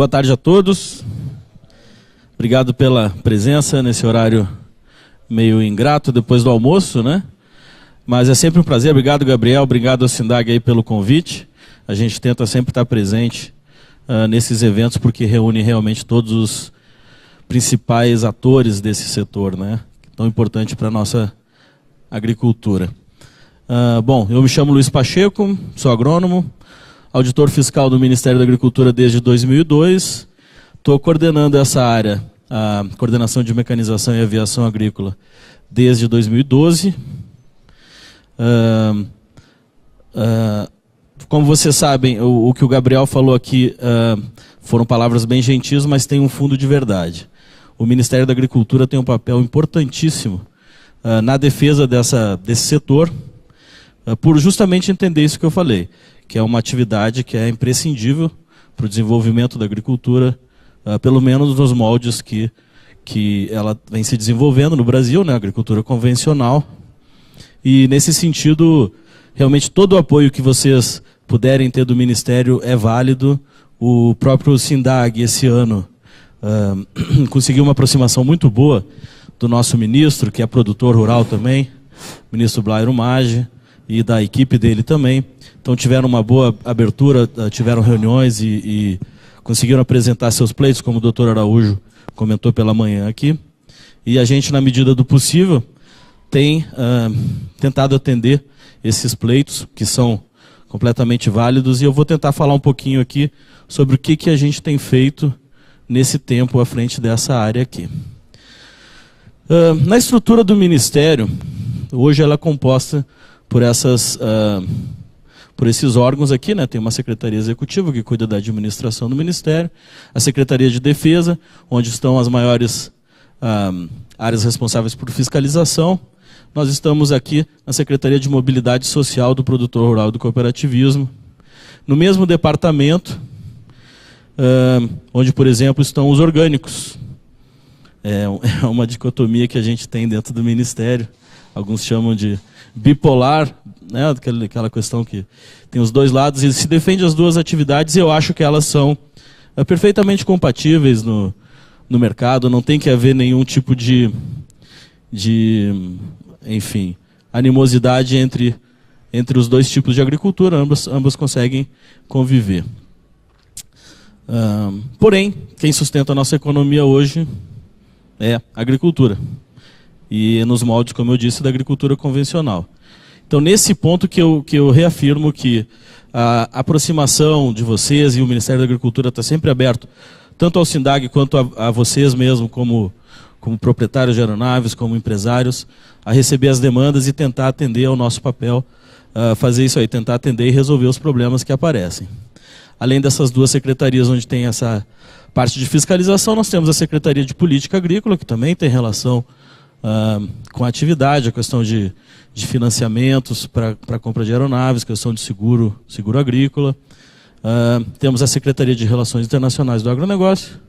Boa tarde a todos. Obrigado pela presença nesse horário meio ingrato depois do almoço, né? Mas é sempre um prazer. Obrigado, Gabriel. Obrigado, Sindag, aí pelo convite. A gente tenta sempre estar presente nesses eventos porque reúne realmente todos os principais atores desse setor, né? Tão importante para a nossa agricultura. Bom, eu me chamo Luiz Pacheco, sou agrônomo, auditor fiscal do Ministério da Agricultura desde 2002. Estou coordenando essa área, a coordenação de mecanização e aviação agrícola, desde 2012. Como vocês sabem, o que o Gabriel falou aqui foram palavras bem gentis, mas tem um fundo de verdade. O Ministério da Agricultura tem um papel importantíssimo na defesa desse setor, por justamente entender isso que eu falei, que é uma atividade que é imprescindível para o desenvolvimento da agricultura, pelo menos nos moldes que ela vem se desenvolvendo no Brasil, né, a agricultura convencional. E nesse sentido, realmente todo o apoio que vocês puderem ter do Ministério é válido. O próprio Sindag, esse ano, conseguiu uma aproximação muito boa do nosso ministro, que é produtor rural também, ministro Blairo Maggi, e da equipe dele também. Então tiveram uma boa abertura, tiveram reuniões e conseguiram apresentar seus pleitos, como o doutor Araújo comentou pela manhã aqui. E a gente, na medida do possível, tem tentado atender esses pleitos, que são completamente válidos, e eu vou tentar falar um pouquinho aqui sobre o que a gente tem feito nesse tempo à frente dessa área aqui. Na estrutura do Ministério, hoje ela é composta por esses órgãos aqui, né? Tem uma Secretaria Executiva que cuida da administração do Ministério, a Secretaria de Defesa, onde estão as maiores áreas responsáveis por fiscalização. Nós estamos aqui na Secretaria de Mobilidade Social do Produtor Rural e do Cooperativismo. No mesmo departamento, onde, por exemplo, estão os orgânicos. É uma dicotomia que a gente tem dentro do Ministério. Alguns chamam de bipolar, né? Aquela questão que tem os dois lados e se defende as duas atividades, e eu acho que elas são perfeitamente compatíveis no mercado. Não tem que haver nenhum tipo de enfim, animosidade entre os dois tipos de agricultura. Ambas conseguem conviver. Porém, quem sustenta a nossa economia hoje é a agricultura. E nos moldes, como eu disse, da agricultura convencional. Então, nesse ponto que eu reafirmo que a aproximação de vocês e o Ministério da Agricultura está sempre aberto, tanto ao Sindag quanto a vocês mesmo, como proprietários de aeronaves, como empresários, a receber as demandas e tentar atender ao nosso papel, fazer isso aí, tentar atender e resolver os problemas que aparecem. Além dessas duas secretarias onde tem essa parte de fiscalização, nós temos a Secretaria de Política Agrícola, que também tem relação com a atividade, a questão de financiamentos para a compra de aeronaves, questão de seguro agrícola. Temos a Secretaria de Relações Internacionais do Agronegócio,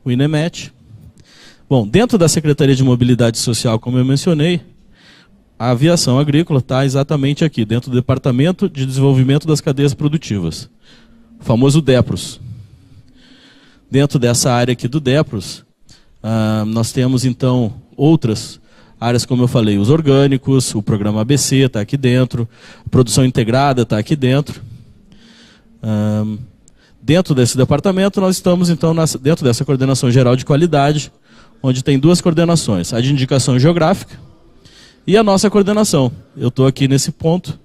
o INEMET. Bom, dentro da Secretaria de Mobilidade Social, como eu mencionei, a aviação agrícola está exatamente aqui, dentro do Departamento de Desenvolvimento das Cadeias Produtivas, o famoso DEPROS. Dentro dessa área aqui do DEPROS, nós temos então outras áreas, como eu falei, os orgânicos, o programa ABC está aqui dentro, a produção integrada está aqui dentro. Dentro desse departamento, nós estamos então dentro dessa coordenação geral de qualidade, onde tem duas coordenações, a de indicação geográfica e a nossa coordenação. Eu estou aqui nesse ponto,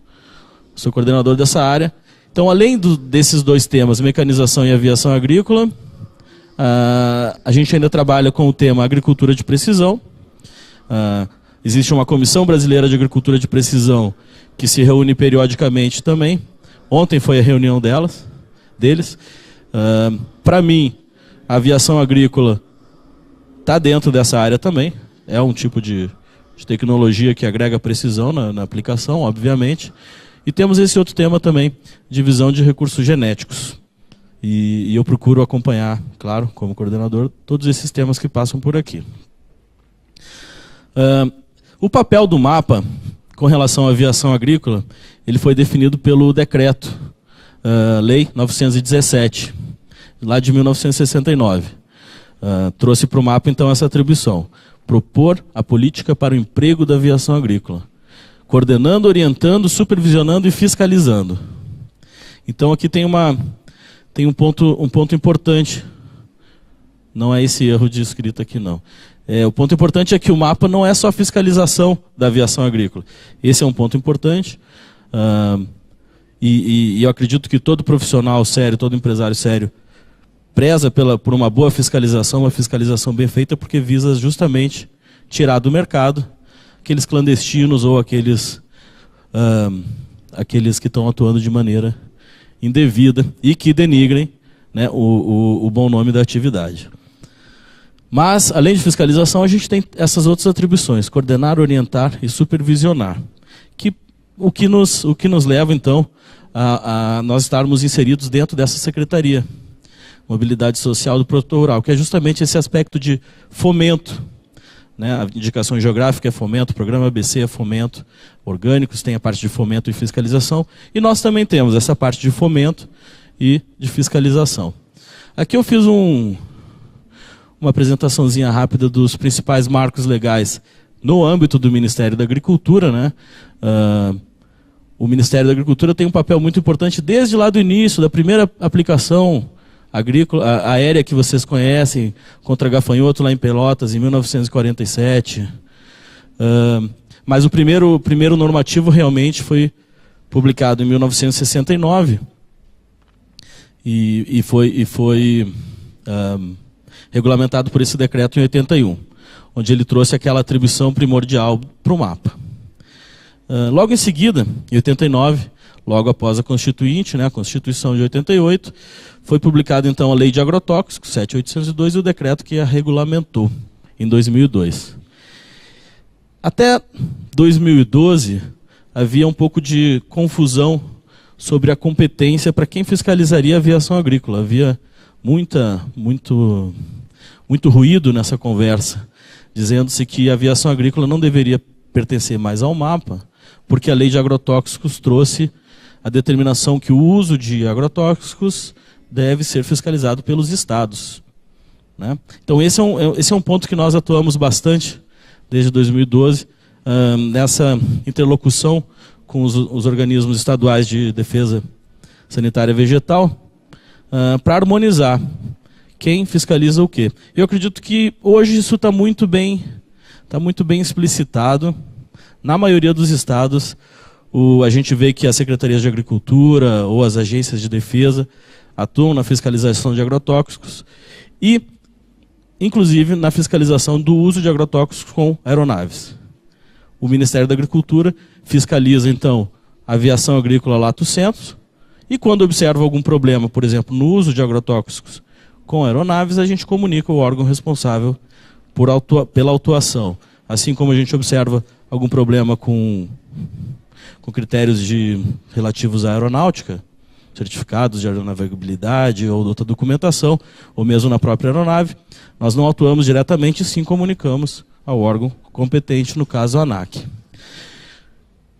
sou coordenador dessa área. Então, além desses dois temas, mecanização e aviação agrícola, a gente ainda trabalha com o tema agricultura de precisão. Existe uma Comissão Brasileira de Agricultura de Precisão que se reúne periodicamente também. Ontem foi a reunião deles. Para mim, a aviação agrícola está dentro dessa área também. É um tipo de tecnologia que agrega precisão na aplicação, obviamente. E temos esse outro tema também, divisão de recursos genéticos. E eu procuro acompanhar, claro, como coordenador, todos esses temas que passam por aqui. O papel do mapa com relação à aviação agrícola, ele foi definido pelo decreto, Lei 917, lá de 1969. Trouxe para o mapa, então, essa atribuição. Propor a política para o emprego da aviação agrícola. Coordenando, orientando, supervisionando e fiscalizando. Então, aqui tem um ponto importante. Não é esse erro de escrita aqui, não. O ponto importante é que o mapa não é só por aviação agrícola. Esse é um ponto importante. E eu acredito que todo profissional sério, todo empresário sério, preza por uma boa fiscalização, uma fiscalização bem feita, porque visa justamente tirar do mercado aqueles clandestinos ou aqueles que estão atuando de maneira indevida e que denigrem, né, o bom nome da atividade. Mas, além de fiscalização, a gente tem essas outras atribuições: coordenar, orientar e supervisionar. O que nos leva, então, a nós estarmos inseridos dentro dessa secretaria, Mobilidade Social do Produtor Rural, que é justamente esse aspecto de fomento. Né? A indicação geográfica é fomento, o programa ABC é fomento, orgânicos tem a parte de fomento e fiscalização, e nós também temos essa parte de fomento e de fiscalização. Aqui eu fiz uma apresentaçãozinha rápida dos principais marcos legais no âmbito do Ministério da Agricultura, né? O Ministério da Agricultura tem um papel muito importante desde lá do início, da primeira aplicação agrícola, aérea que vocês conhecem, contra gafanhoto lá em Pelotas, em 1947. Mas o primeiro normativo realmente foi publicado em 1969 e foi regulamentado por esse decreto em 81, onde ele trouxe aquela atribuição primordial para o mapa. Logo em seguida, em 89, logo após a Constituinte, né, a Constituição de 88, foi publicada então a Lei de Agrotóxicos, 7.802, e o decreto que a regulamentou, em 2002. Até 2012, havia um pouco de confusão sobre a competência para quem fiscalizaria a aviação agrícola. Havia muito ruído nessa conversa, dizendo-se que a aviação agrícola não deveria pertencer mais ao mapa, porque a Lei de Agrotóxicos trouxe a determinação que o uso de agrotóxicos deve ser fiscalizado pelos estados. Né? Então esse é um ponto que nós atuamos bastante desde 2012, nessa interlocução com os organismos estaduais de defesa sanitária vegetal, para harmonizar quem fiscaliza o quê. Eu acredito que hoje isso está muito bem explicitado. Na maioria dos estados, a gente vê que as secretarias de agricultura ou as agências de defesa atuam na fiscalização de agrotóxicos e, inclusive, na fiscalização do uso de agrotóxicos com aeronaves. O Ministério da Agricultura fiscaliza, então, a aviação agrícola lato sensu e, quando observa algum problema, por exemplo, no uso de agrotóxicos com aeronaves, a gente comunica o órgão responsável pela autuação. Assim como a gente observa algum problema com critérios relativos à aeronáutica, certificados de aeronavegabilidade ou outra documentação, ou mesmo na própria aeronave, nós não atuamos diretamente, sim comunicamos ao órgão competente, no caso a ANAC.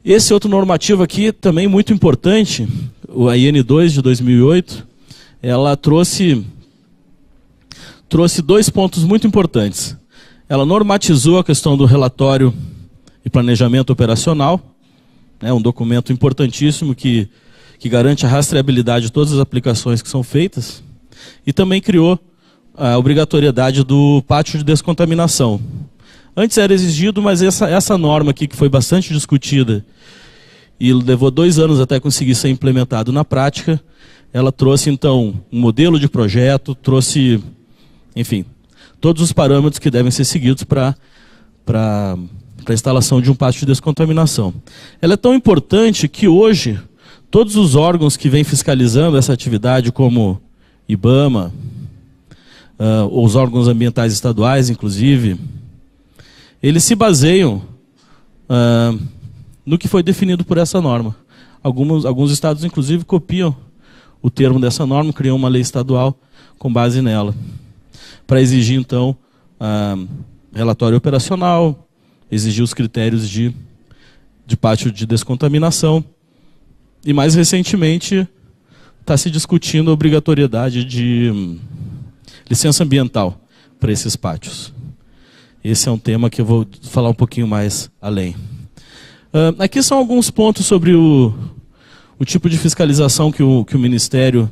Esse outro normativo aqui, também muito importante, a IN2 de 2008, ela trouxe 2 pontos muito importantes. Ela normatizou a questão do relatório e planejamento operacional, né, um documento importantíssimo que garante a rastreabilidade de todas as aplicações que são feitas, e também criou a obrigatoriedade do pátio de descontaminação. Antes era exigido, mas essa norma aqui, que foi bastante discutida e levou 2 anos até conseguir ser implementado na prática, ela trouxe então um modelo de projeto, trouxe, enfim, todos os parâmetros que devem ser seguidos para a instalação de um pátio de descontaminação. Ela é tão importante que hoje todos os órgãos que vêm fiscalizando essa atividade, como IBAMA, os órgãos ambientais estaduais, inclusive, eles se baseiam no que foi definido por essa norma. Alguns estados, inclusive, copiam o termo dessa norma, criam uma lei estadual com base nela, para exigir, então, relatório operacional, exigir os critérios de pátio de descontaminação, e mais recentemente está se discutindo a obrigatoriedade de licença ambiental para esses pátios. Esse é um tema que eu vou falar um pouquinho mais além. Aqui são alguns pontos sobre o tipo de fiscalização que o Ministério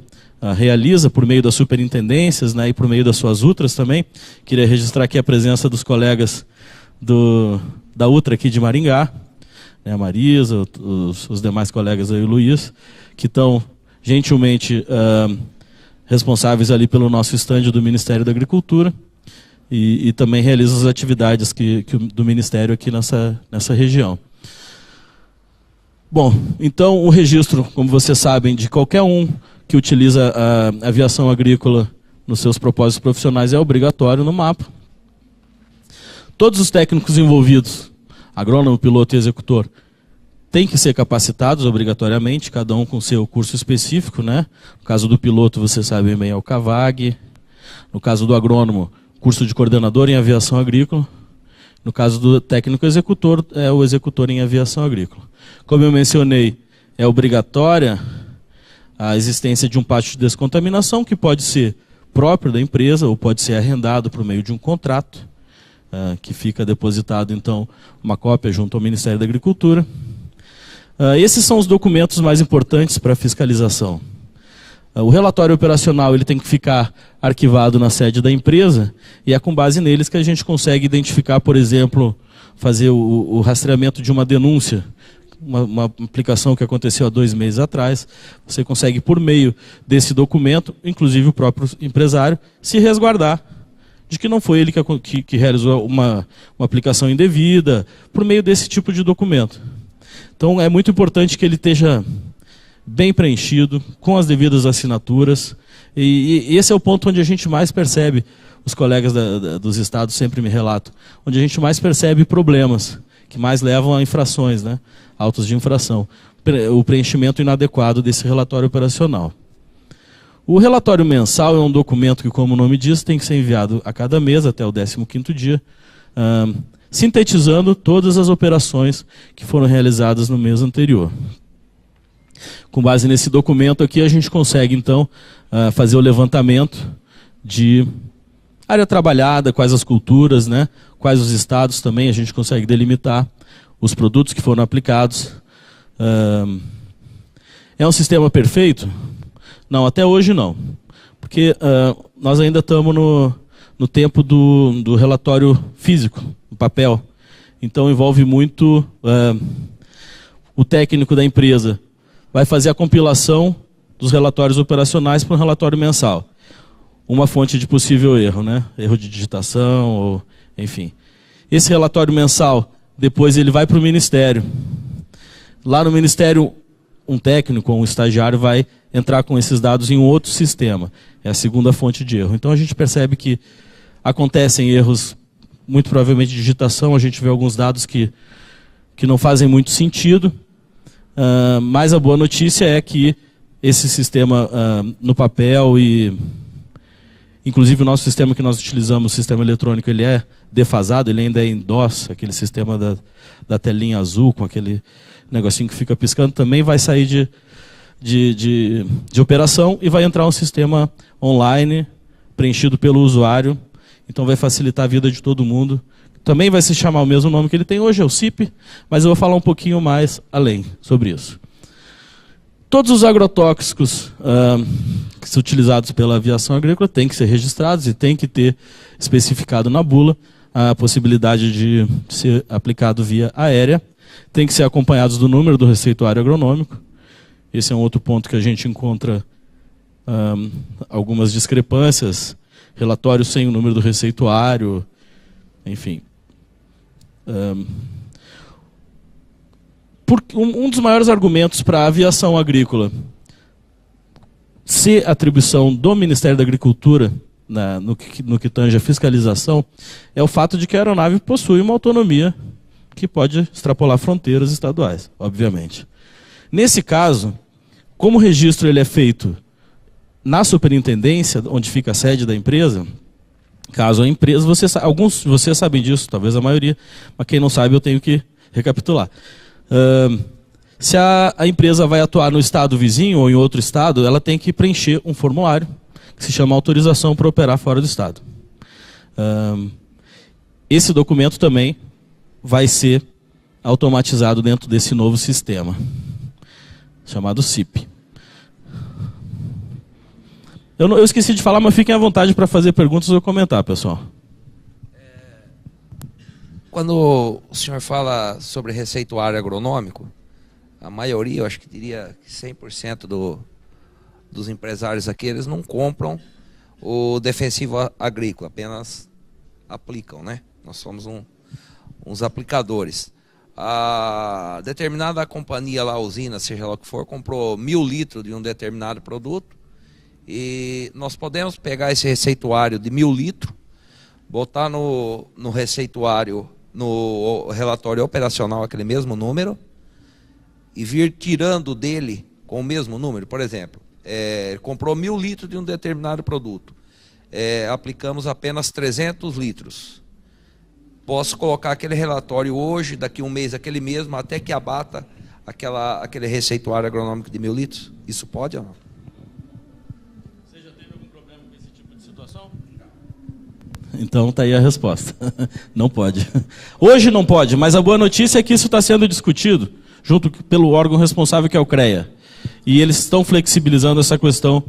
realiza por meio das superintendências, né, e por meio das suas UTRAs também. Queria registrar aqui a presença dos colegas da UTRA aqui de Maringá, né, a Marisa, os demais colegas aí, o Luiz, que estão gentilmente responsáveis ali pelo nosso estande do Ministério da Agricultura e também realizam as atividades do Ministério aqui nessa região. Bom, então o registro, como vocês sabem, de qualquer um que utiliza a aviação agrícola nos seus propósitos profissionais é obrigatório no mapa. Todos os técnicos envolvidos, agrônomo, piloto e executor, têm que ser capacitados obrigatoriamente, cada um com seu curso específico, né? No caso do piloto, vocês sabem bem, é o CAVAG. No caso do agrônomo, curso de coordenador em aviação agrícola. No caso do técnico executor, é o executor em aviação agrícola. Como eu mencionei, é obrigatória a existência de um pátio de descontaminação, que pode ser próprio da empresa ou pode ser arrendado por meio de um contrato, que fica depositado, então, uma cópia junto ao Ministério da Agricultura. Esses são os documentos mais importantes para a fiscalização. O relatório operacional ele tem que ficar arquivado na sede da empresa e é com base neles que a gente consegue identificar, por exemplo, fazer o rastreamento de uma denúncia, uma aplicação que aconteceu há 2 meses atrás. Você consegue, por meio desse documento, inclusive o próprio empresário, se resguardar de que não foi ele que realizou uma aplicação indevida, por meio desse tipo de documento. Então é muito importante que ele esteja bem preenchido, com as devidas assinaturas, e esse é o ponto onde a gente mais percebe, os colegas dos estados sempre me relatam, onde a gente mais percebe problemas, que mais levam a infrações, né, autos de infração, o preenchimento inadequado desse relatório operacional. O relatório mensal é um documento que, como o nome diz, tem que ser enviado a cada mês, até o 15º dia, sintetizando todas as operações que foram realizadas no mês anterior. Com base nesse documento aqui, a gente consegue, então, fazer o levantamento de área trabalhada, quais as culturas, né, quais os estados também, a gente consegue delimitar os produtos que foram aplicados. É um sistema perfeito? Não, até hoje não. Porque nós ainda estamos no tempo do relatório físico, no papel. Então envolve muito o técnico da empresa. Vai fazer a compilação dos relatórios operacionais para um relatório mensal. Uma fonte de possível erro, né? Erro de digitação, ou, enfim. Esse relatório mensal, depois ele vai para o Ministério. Lá no Ministério, um técnico ou um estagiário vai entrar com esses dados em um outro sistema. É a segunda fonte de erro. Então a gente percebe que acontecem erros, muito provavelmente de digitação, a gente vê alguns dados que não fazem muito sentido. Mas a boa notícia é que esse sistema no papel e inclusive o nosso sistema que nós utilizamos, o sistema eletrônico, ele é defasado, ele ainda é em DOS, aquele sistema da telinha azul com aquele negocinho que fica piscando, também vai sair de operação e vai entrar um sistema online preenchido pelo usuário, então vai facilitar a vida de todo mundo. Também vai se chamar o mesmo nome que ele tem hoje, é o CIP, mas eu vou falar um pouquinho mais além sobre isso. Todos os agrotóxicos que são utilizados pela aviação agrícola têm que ser registrados e têm que ter especificado na bula a possibilidade de ser aplicado via aérea. Tem que ser acompanhados do número do receituário agronômico. Esse é um outro ponto que a gente encontra algumas discrepâncias, relatórios sem o número do receituário, enfim. Um dos maiores argumentos para a aviação agrícola ser atribuição do Ministério da Agricultura no que tange a fiscalização é o fato de que a aeronave possui uma autonomia que pode extrapolar fronteiras estaduais, obviamente. Nesse caso, como o registro ele é feito na superintendência, onde fica a sede da empresa, caso a empresa, alguns de vocês sabem disso, talvez a maioria, mas quem não sabe eu tenho que recapitular. Se a empresa vai atuar no estado vizinho ou em outro estado, ela tem que preencher um formulário que se chama autorização para operar fora do estado. Esse documento também vai ser automatizado dentro desse novo sistema, chamado CIP. Eu esqueci de falar, mas fiquem à vontade para fazer perguntas ou comentar, pessoal. Quando o senhor fala sobre receituário agronômico, a maioria, eu acho que diria que 100% dos empresários aqui, eles não compram o defensivo agrícola, apenas aplicam, né? Nós somos uns aplicadores. A determinada companhia lá, a usina, seja lá o que for, comprou 1000 litros de um determinado produto e nós podemos pegar esse receituário de 1000 litros, botar no receituário, no relatório operacional, aquele mesmo número, e vir tirando dele com o mesmo número. Por exemplo, comprou 1000 litros de um determinado produto, aplicamos apenas 300 litros. Posso colocar aquele relatório hoje, daqui a um mês, aquele mesmo, até que abata aquele receituário agronômico de 1000 litros? Isso pode ou não? Você já teve algum problema com esse tipo de situação? Então está aí a resposta. Não pode. Hoje não pode, mas a boa notícia é que isso está sendo discutido junto pelo órgão responsável, que é o CREA. E eles estão flexibilizando essa questão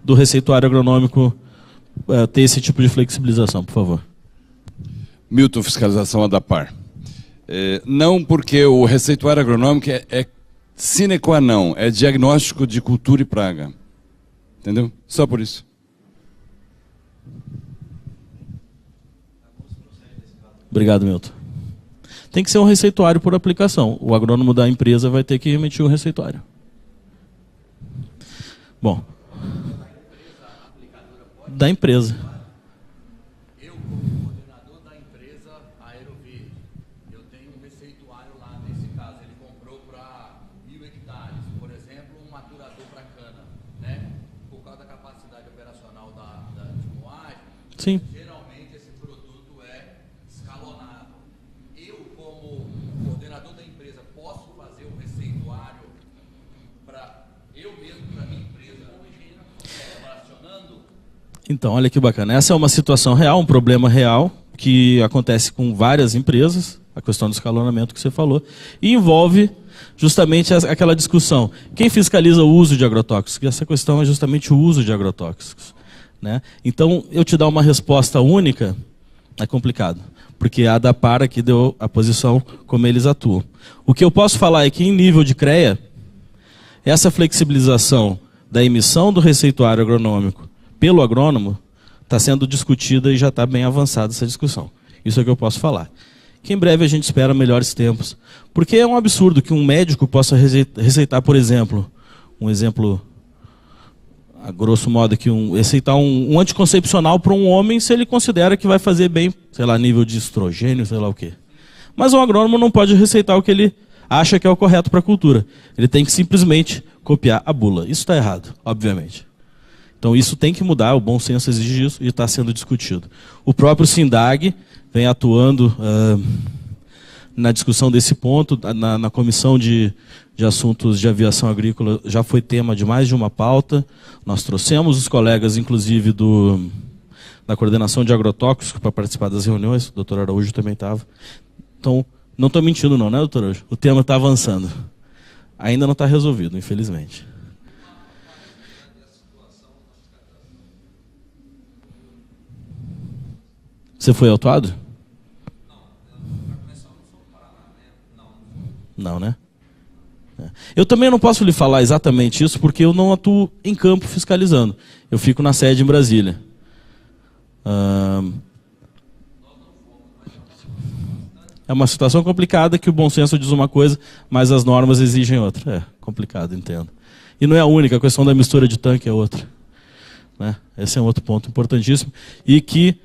do receituário agronômico, ter esse tipo de flexibilização, por favor. Milton, fiscalização ADAPAR. Não porque o receituário agronômico é sine qua non, é diagnóstico de cultura e praga. Entendeu? Só por isso. Obrigado, Milton. Tem que ser um receituário por aplicação. O agrônomo da empresa vai ter que emitir um receituário. Bom. Da empresa. Eu, como coordenador da empresa Aeroverde, eu tenho um receituário lá, nesse caso, ele comprou para 1000 hectares, por exemplo, um maturador para cana, né? Por causa da capacidade operacional de moagem. Sim. Geralmente esse produto é escalonado. Eu, como coordenador da empresa, posso fazer um receituário para eu mesmo, para minha empresa, como engenheiro, relacionando. Então, olha que bacana. Essa é uma situação real, um problema real, que acontece com várias empresas, a questão do escalonamento que você falou, e envolve justamente aquela discussão. Quem fiscaliza o uso de agrotóxicos? E essa questão é justamente o uso de agrotóxicos, né? Então, eu te dar uma resposta única é complicado, porque a ADAPAR aqui deu a posição como eles atuam. O que eu posso falar é que, em nível de CREA, essa flexibilização da emissão do receituário agronômico pelo agrônomo está sendo discutida e já está bem avançada essa discussão. Isso é o que eu posso falar. Que em breve a gente espera melhores tempos. Porque é um absurdo que um médico possa receitar, por exemplo, um exemplo, a grosso modo, que receitar um anticoncepcional para um homem se ele considera que vai fazer bem, sei lá, nível de estrogênio, sei lá o quê. Mas um agrônomo não pode receitar o que ele acha que é o correto para a cultura. Ele tem que simplesmente copiar a bula. Isso está errado, obviamente. Então isso tem que mudar, o bom senso exige isso e está sendo discutido. O próprio SINDAG vem atuando na discussão desse ponto, na comissão de assuntos de aviação agrícola, já foi tema de mais de uma pauta. Nós trouxemos os colegas, inclusive, da coordenação de agrotóxicos para participar das reuniões, o doutor Araújo também estava. Então, não estou mentindo não, né, doutor Araújo? O tema está avançando. Ainda não está resolvido, infelizmente. Você foi autuado? Não, né? Eu também não posso lhe falar exatamente isso, porque eu não atuo em campo fiscalizando. Eu fico na sede em Brasília. É uma situação complicada que o bom senso diz uma coisa, mas as normas exigem outra. É complicado, entendo. E não é a única, a questão da mistura de tanque é outra, né? Esse é um outro ponto importantíssimo. E que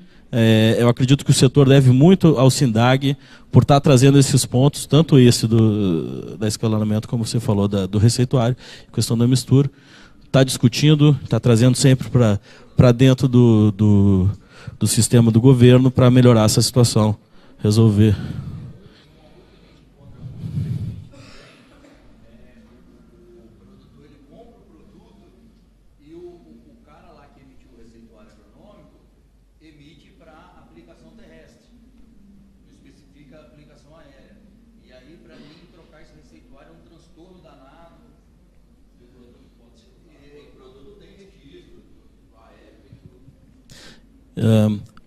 eu acredito que o setor deve muito ao SINDAG por estar trazendo esses pontos, tanto esse da escalonamento, como você falou, do receituário, questão da mistura. Está discutindo, está trazendo sempre para dentro do sistema do governo para melhorar essa situação, resolver.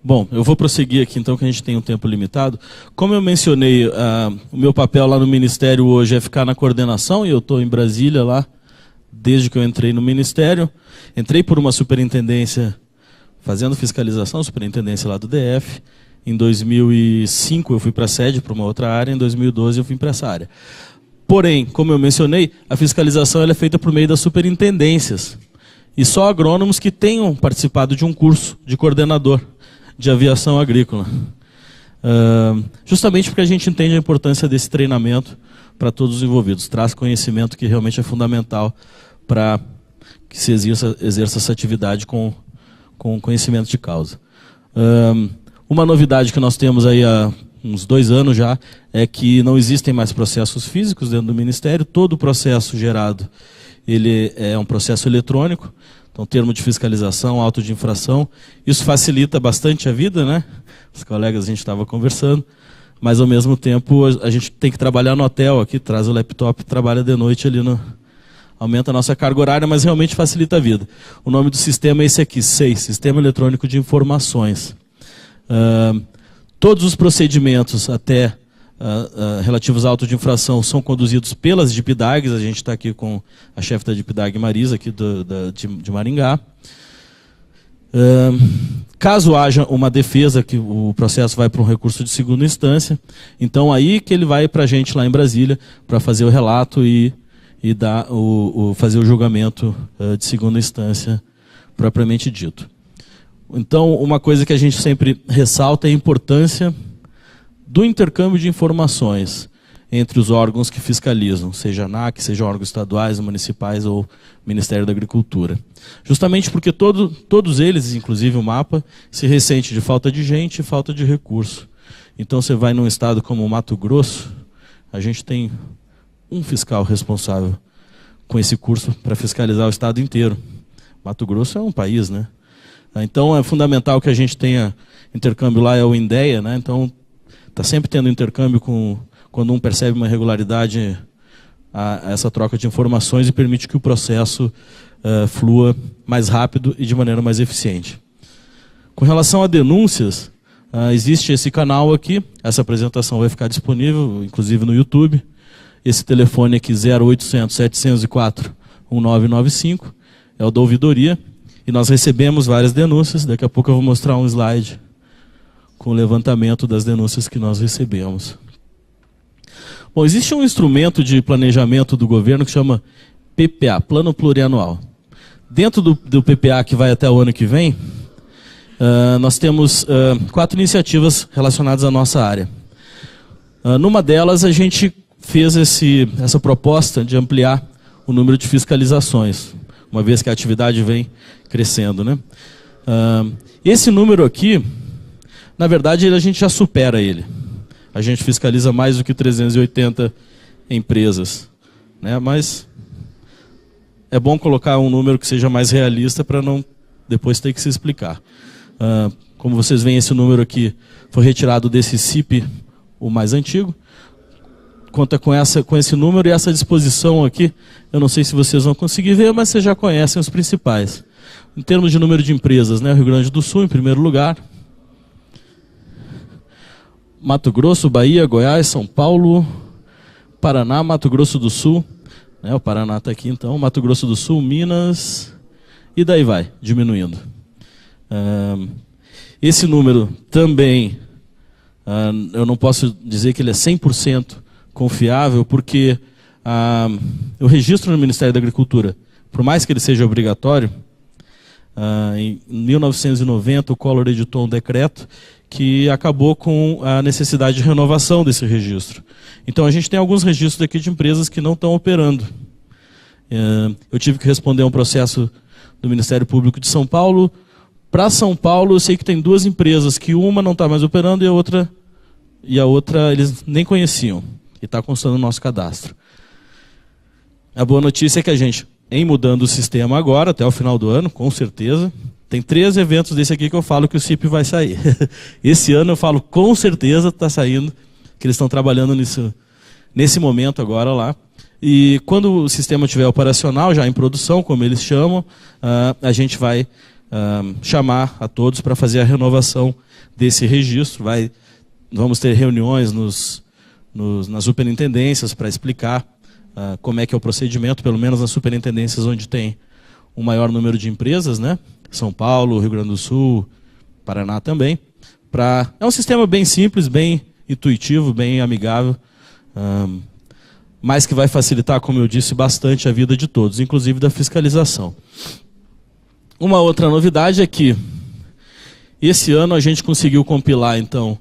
Bom, eu vou prosseguir aqui então, que a gente tem um tempo limitado. Como eu mencionei, o meu papel lá no Ministério hoje é ficar na coordenação, e eu estou em Brasília lá, desde que eu entrei no Ministério. Entrei por uma superintendência, fazendo fiscalização, superintendência lá do DF. Em 2005 eu fui para a sede, para uma outra área, em 2012 eu fui para essa área. Porém, como eu mencionei, a fiscalização ela é feita por meio das superintendências. E só agrônomos que tenham participado de um curso de coordenador de aviação agrícola. Justamente porque a gente entende a importância desse treinamento para todos os envolvidos. Traz conhecimento que realmente é fundamental para que se exerça essa atividade com conhecimento de causa. Uma novidade que nós temos aí há uns 2 anos já é que não existem mais processos físicos dentro do Ministério. Todo o processo gerado ele é um processo eletrônico. Então, termo de fiscalização, auto de infração, isso facilita bastante a vida, né? Os colegas, a gente estava conversando, mas ao mesmo tempo a gente tem que trabalhar no hotel aqui, traz o laptop, trabalha de noite ali, aumenta a nossa carga horária, mas realmente facilita a vida. O nome do sistema é esse aqui, SEI, Sistema Eletrônico de Informações. Todos os procedimentos até relativos a auto de infração são conduzidos pelas DIPDAGs. A gente está aqui com a chefe da DIPDAG, Marisa, aqui de Maringá. Caso haja uma defesa, que o processo vai para um recurso de segunda instância, então aí que ele vai para a gente lá em Brasília para fazer o relato e fazer o julgamento de segunda instância propriamente dito. Então, uma coisa que a gente sempre ressalta é a importância do intercâmbio de informações entre os órgãos que fiscalizam, seja ANAC, seja órgãos estaduais, municipais ou Ministério da Agricultura. Justamente porque todos eles, inclusive o MAPA, se ressente de falta de gente e falta de recurso. Então você vai num estado como o Mato Grosso, a gente tem um fiscal responsável com esse curso para fiscalizar o estado inteiro. Mato Grosso é um país, né? Então é fundamental que a gente tenha intercâmbio lá, é o INDEA, né? Então está sempre tendo intercâmbio quando um percebe uma irregularidade, essa troca de informações, e permite que o processo flua mais rápido e de maneira mais eficiente. Com relação a denúncias, existe esse canal aqui, essa apresentação vai ficar disponível, inclusive no YouTube. Esse telefone aqui, 0800 704 1995, é o da ouvidoria, e nós recebemos várias denúncias. Daqui a pouco eu vou mostrar um slide com o levantamento das denúncias que nós recebemos. Bom, existe um instrumento de planejamento do governo que chama PPA, Plano Plurianual. Dentro do PPA, que vai até o ano que vem, nós temos 4 iniciativas relacionadas à nossa área. Numa delas, a gente fez essa proposta de ampliar o número de fiscalizações, uma vez que a atividade vem crescendo, né? Esse número aqui, na verdade, a gente já supera ele. A gente fiscaliza mais do que 380 empresas, né? Mas é bom colocar um número que seja mais realista para não depois ter que se explicar. Como vocês veem, esse número aqui foi retirado desse CIP, o mais antigo. Conta com esse número e essa disposição aqui. Eu não sei se vocês vão conseguir ver, mas vocês já conhecem os principais. Em termos de número de empresas, né? Rio Grande do Sul, em primeiro lugar. Mato Grosso, Bahia, Goiás, São Paulo, Paraná, Mato Grosso do Sul, né, o Paraná está aqui então, Mato Grosso do Sul, Minas, e daí vai, diminuindo. Esse número também, eu não posso dizer que ele é 100% confiável, porque o registro no Ministério da Agricultura, por mais que ele seja obrigatório, em 1990 o Collor editou um decreto que acabou com a necessidade de renovação desse registro. Então a gente tem alguns registros aqui de empresas que não estão operando. Eu tive que responder a um processo do Ministério Público de São Paulo. Para São Paulo, eu sei que tem 2 empresas, que uma não está mais operando e a outra eles nem conheciam, e está constando no nosso cadastro. A boa notícia é que a gente, em mudando o sistema agora, até o final do ano, com certeza, tem 3 eventos desse aqui que eu falo que o CIP vai sair. Esse ano eu falo com certeza está saindo, que eles estão trabalhando nesse momento agora lá. E quando o sistema estiver operacional, já em produção, como eles chamam, a gente vai chamar a todos para fazer a renovação desse registro. Vamos ter reuniões nas superintendências para explicar como é que é o procedimento, pelo menos nas superintendências onde tem um maior número de empresas, né? São Paulo, Rio Grande do Sul, Paraná também. É um sistema bem simples, bem intuitivo, bem amigável, mas que vai facilitar, como eu disse, bastante a vida de todos, inclusive da fiscalização. Uma outra novidade é que esse ano a gente conseguiu compilar, então,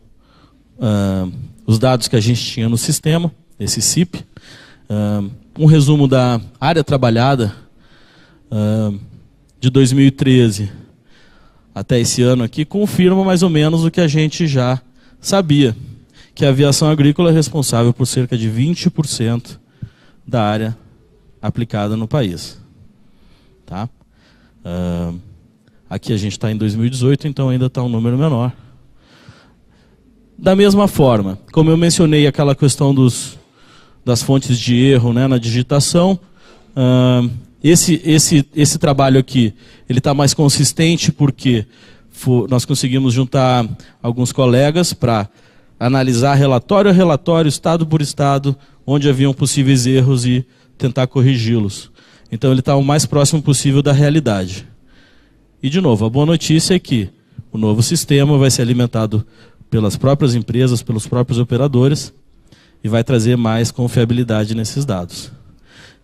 os dados que a gente tinha no sistema, esse CIP, um resumo da área trabalhada de 2013 até esse ano aqui, confirma mais ou menos o que a gente já sabia, que a aviação agrícola é responsável por cerca de 20% da área aplicada no país. Tá? Aqui a gente está em 2018, então ainda está um número menor. Da mesma forma, como eu mencionei aquela questão das fontes de erro, né, na digitação, esse trabalho aqui ele está mais consistente porque nós conseguimos juntar alguns colegas para analisar relatório a relatório, estado por estado, onde haviam possíveis erros e tentar corrigi-los. Então ele está o mais próximo possível da realidade. E de novo, a boa notícia é que o novo sistema vai ser alimentado pelas próprias empresas, pelos próprios operadores, e vai trazer mais confiabilidade nesses dados.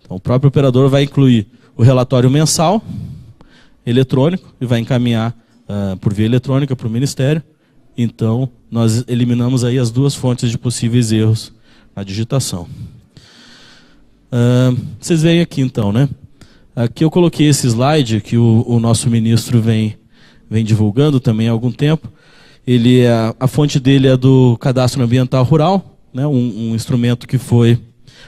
Então, o próprio operador vai incluir o relatório mensal, eletrônico, e vai encaminhar por via eletrônica para o Ministério. Então, nós eliminamos aí as duas fontes de possíveis erros na digitação. Vocês veem aqui, então, né? Aqui eu coloquei esse slide que o nosso ministro vem divulgando também há algum tempo. A fonte dele é do Cadastro Ambiental Rural, né, um instrumento que foi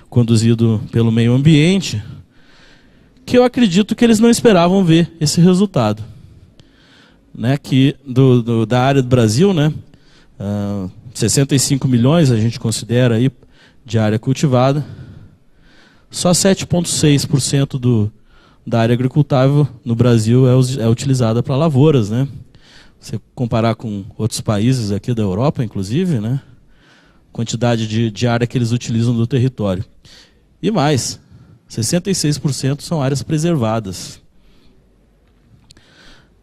conduzido pelo meio ambiente, que eu acredito que eles não esperavam ver esse resultado. Né, que da área do Brasil, né, 65 milhões a gente considera aí de área cultivada, só 7,6% da área agricultável no Brasil é utilizada para lavouras, né? Se comparar com outros países aqui da Europa, inclusive, né? Quantidade de área que eles utilizam do território. E mais, 66% são áreas preservadas.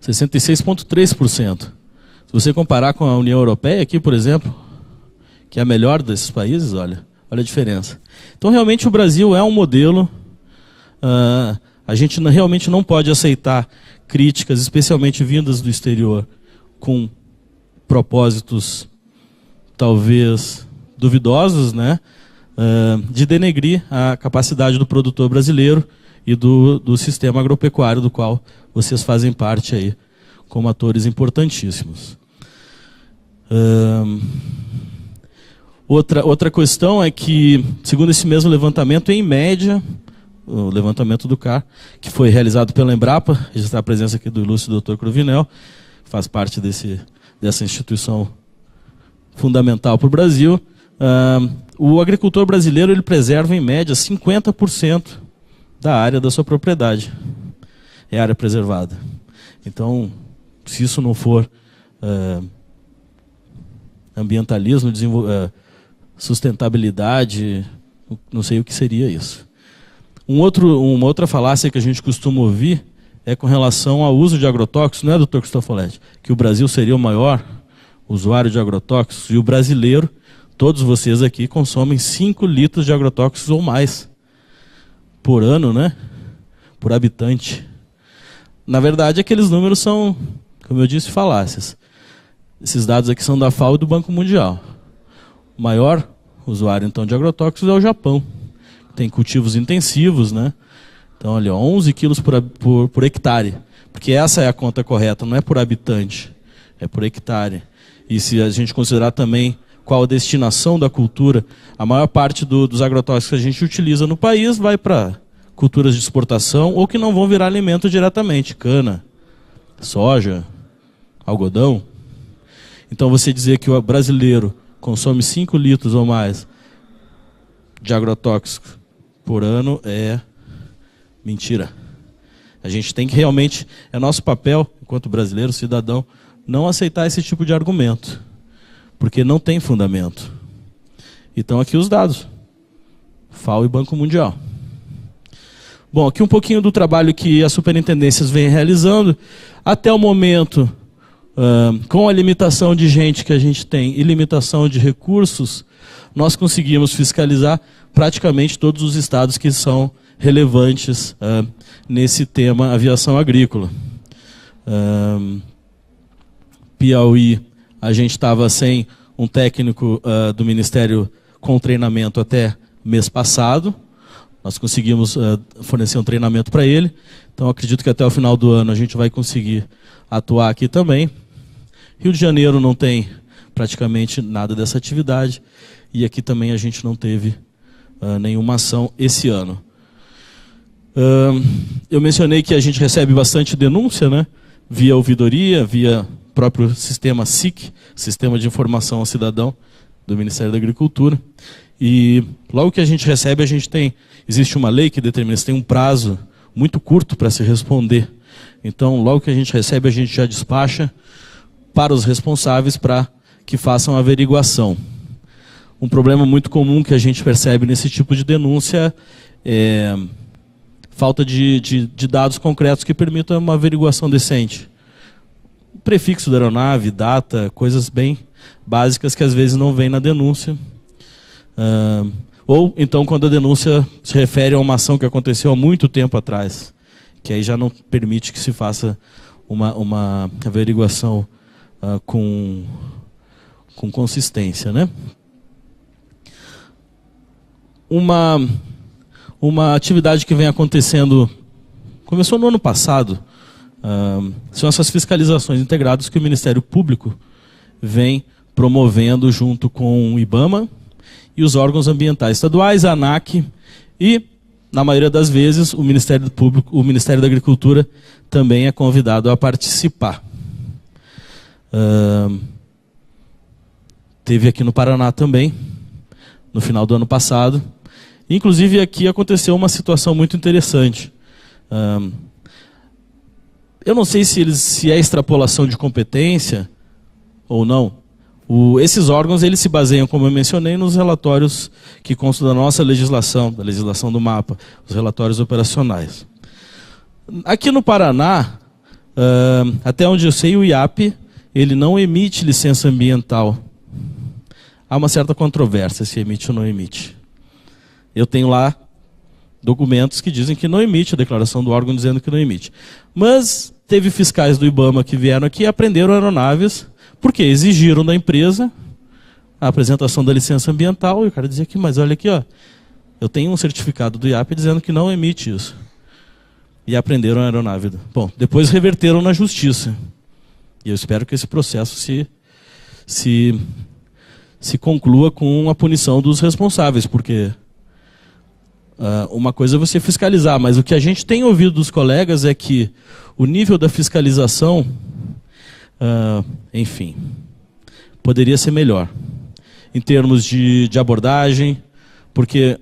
66,3%. Se você comparar com a União Europeia aqui, por exemplo, que é a melhor desses países, olha a diferença. Então, realmente, o Brasil é um modelo. A gente realmente não pode aceitar críticas, especialmente vindas do exterior, com propósitos talvez duvidosos, né, de denegrir a capacidade do produtor brasileiro e do sistema agropecuário do qual vocês fazem parte aí, como atores importantíssimos. Outra questão é que, segundo esse mesmo levantamento, em média, o levantamento do CAR, que foi realizado pela Embrapa, registrar a presença aqui do ilustre Dr. Cruvinel, que faz parte dessa instituição fundamental para o Brasil, o agricultor brasileiro ele preserva, em média, 50% da área da sua propriedade. É área preservada. Então, se isso não for ambientalismo, sustentabilidade, não sei o que seria isso. Uma outra falácia que a gente costuma ouvir é com relação ao uso de agrotóxicos, não é, doutor Cristofoletti? Que o Brasil seria o maior usuário de agrotóxicos, e o brasileiro, todos vocês aqui, consomem 5 litros de agrotóxicos ou mais por ano, né? Por habitante. Na verdade, aqueles números são, como eu disse, falácias. Esses dados aqui são da FAO e do Banco Mundial. O maior usuário, então, de agrotóxicos é o Japão. Tem cultivos intensivos, né? Então, olha, 11 quilos por hectare. Porque essa é a conta correta, não é por habitante, é por hectare. E se a gente considerar também qual a destinação da cultura, a maior parte dos agrotóxicos que a gente utiliza no país vai para culturas de exportação ou que não vão virar alimento diretamente. Cana, soja, algodão. Então, você dizer que o brasileiro consome 5 litros ou mais de agrotóxico por ano é mentira. A gente tem que realmente, é nosso papel, enquanto brasileiro, cidadão, não aceitar esse tipo de argumento, porque não tem fundamento. Então aqui os dados, FAO e Banco Mundial. Bom, aqui um pouquinho do trabalho que as superintendências vêm realizando. Até o momento, com a limitação de gente que a gente tem e limitação de recursos, nós conseguimos fiscalizar praticamente todos os estados que são relevantes nesse tema aviação agrícola. Piauí, a gente estava sem um técnico do Ministério com treinamento até mês passado. Nós conseguimos fornecer um treinamento para ele. Então, acredito que até o final do ano a gente vai conseguir atuar aqui também. Rio de Janeiro não tem praticamente nada dessa atividade. E aqui também a gente não teve nenhuma ação esse ano. Eu mencionei que a gente recebe bastante denúncia, né? Via ouvidoria, via próprio sistema SIC, Sistema de Informação ao Cidadão, do Ministério da Agricultura. E logo que a gente recebe, existe uma lei que determina, tem um prazo muito curto para se responder. Então, logo que a gente recebe, a gente já despacha para os responsáveis para que façam a averiguação. Um problema muito comum que a gente percebe nesse tipo de denúncia é falta de dados concretos que permitam uma averiguação decente. Prefixo da aeronave, data, coisas bem básicas que às vezes não vem na denúncia. Ou então quando a denúncia se refere a uma ação que aconteceu há muito tempo atrás, que aí já não permite que se faça uma averiguação com consistência, né? Uma atividade que vem acontecendo, começou no ano passado, são essas fiscalizações integradas que o Ministério Público vem promovendo junto com o IBAMA e os órgãos ambientais estaduais, a ANAC, e, na maioria das vezes, o Ministério Público, o Ministério da Agricultura também é convidado a participar. Teve aqui no Paraná também, no final do ano passado. Inclusive, aqui aconteceu uma situação muito interessante. Eu não sei se é extrapolação de competência ou não. Esses órgãos eles se baseiam, como eu mencionei, nos relatórios que constam da nossa legislação, da legislação do MAPA, os relatórios operacionais. Aqui no Paraná, até onde eu sei, o IAP ele não emite licença ambiental. Há uma certa controvérsia se emite ou não emite. Eu tenho lá documentos que dizem que não emite, a declaração do órgão dizendo que não emite. Mas teve fiscais do IBAMA que vieram aqui e apreenderam aeronaves, porque exigiram da empresa a apresentação da licença ambiental, e o cara dizia que, mas olha aqui, ó, eu tenho um certificado do IAP dizendo que não emite isso. E apreenderam a aeronave. Bom, depois reverteram na justiça. E eu espero que esse processo se conclua com a punição dos responsáveis, porque uma coisa é você fiscalizar, mas o que a gente tem ouvido dos colegas é que o nível da fiscalização, enfim, poderia ser melhor. Em termos de abordagem, porque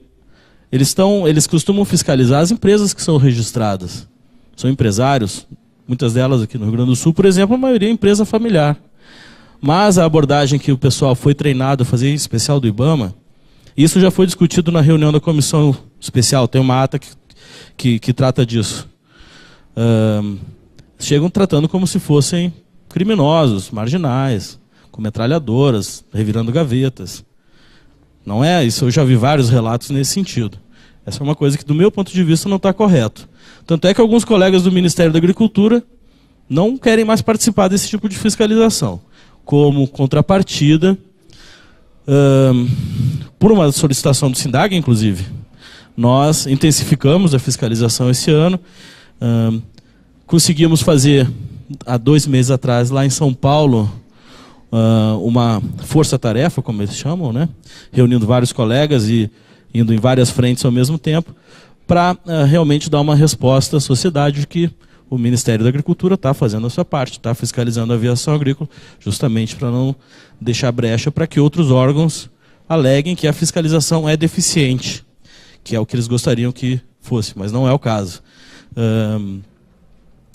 eles costumam fiscalizar as empresas que são registradas. São empresários, muitas delas aqui no Rio Grande do Sul, por exemplo, a maioria é empresa familiar. Mas a abordagem que o pessoal foi treinado a fazer, em especial do IBAMA, isso já foi discutido na reunião da comissão especial, tem uma ata que trata disso. Chegam tratando como se fossem criminosos, marginais, com metralhadoras, revirando gavetas. Não é isso, eu já vi vários relatos nesse sentido. Essa é uma coisa que, do meu ponto de vista, não está correto. Tanto é que alguns colegas do Ministério da Agricultura não querem mais participar desse tipo de fiscalização. Como contrapartida, por uma solicitação do SINDAG, inclusive, nós intensificamos a fiscalização esse ano. Conseguimos fazer, há 2 meses atrás, lá em São Paulo, uma força-tarefa, como eles chamam, né? Reunindo vários colegas e indo em várias frentes ao mesmo tempo, para realmente dar uma resposta à sociedade de que o Ministério da Agricultura está fazendo a sua parte, está fiscalizando a aviação agrícola, justamente para não deixar brecha para que outros órgãos aleguem que a fiscalização é deficiente, que é o que eles gostariam que fosse, mas não é o caso.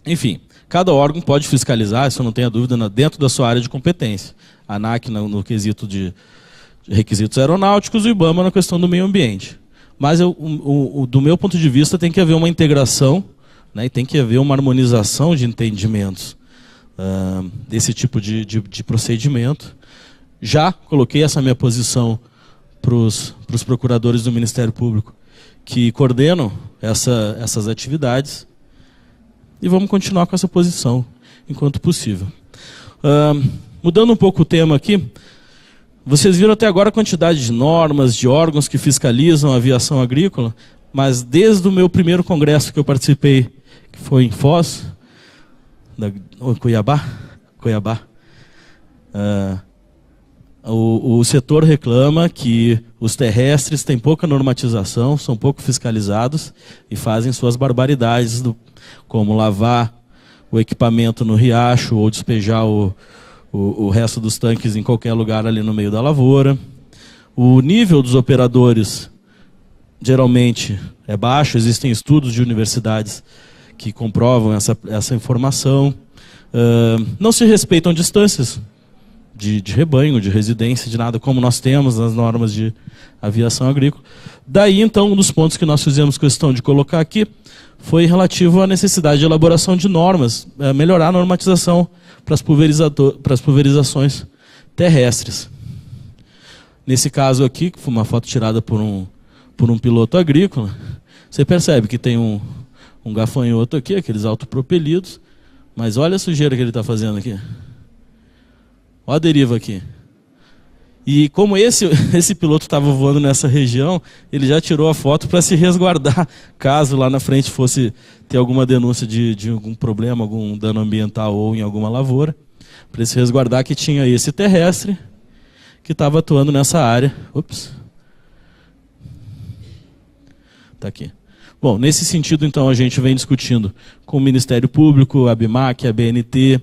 Enfim, cada órgão pode fiscalizar, isso não tenha dúvida, dentro da sua área de competência. A ANAC no quesito de requisitos aeronáuticos e o IBAMA na questão do meio ambiente. Mas do meu ponto de vista tem que haver uma integração, né, e tem que haver uma harmonização de entendimentos desse tipo de procedimento. Já coloquei essa minha posição para os procuradores do Ministério Público que coordenam essas atividades e vamos continuar com essa posição enquanto possível. Mudando um pouco o tema aqui, vocês viram até agora a quantidade de normas, de órgãos que fiscalizam a aviação agrícola, mas desde o meu primeiro congresso que eu participei, que foi em Foz, Cuiabá, o setor reclama que os terrestres têm pouca normatização, são pouco fiscalizados e fazem suas barbaridades, como lavar o equipamento no riacho ou despejar o resto dos tanques em qualquer lugar ali no meio da lavoura. O nível dos operadores geralmente é baixo, existem estudos de universidades que comprovam essa informação. Não se respeitam distâncias de rebanho, de residência, de nada, como nós temos nas normas de aviação agrícola. Daí, então, um dos pontos que nós fizemos questão de colocar aqui foi relativo à necessidade de elaboração de normas, melhorar a normatização para as pulverizações terrestres. Nesse caso aqui, que foi uma foto tirada por um piloto agrícola, você percebe que tem um gafanhoto aqui, aqueles autopropelidos, mas olha a sujeira que ele está fazendo aqui. Olha a deriva aqui. E como esse piloto estava voando nessa região, ele já tirou a foto para se resguardar, caso lá na frente fosse ter alguma denúncia de algum problema, algum dano ambiental ou em alguma lavoura, para se resguardar que tinha esse terrestre que estava atuando nessa área. Ups. Está aqui. Bom, nesse sentido, então, a gente vem discutindo com o Ministério Público, a ABMAC, a BNT,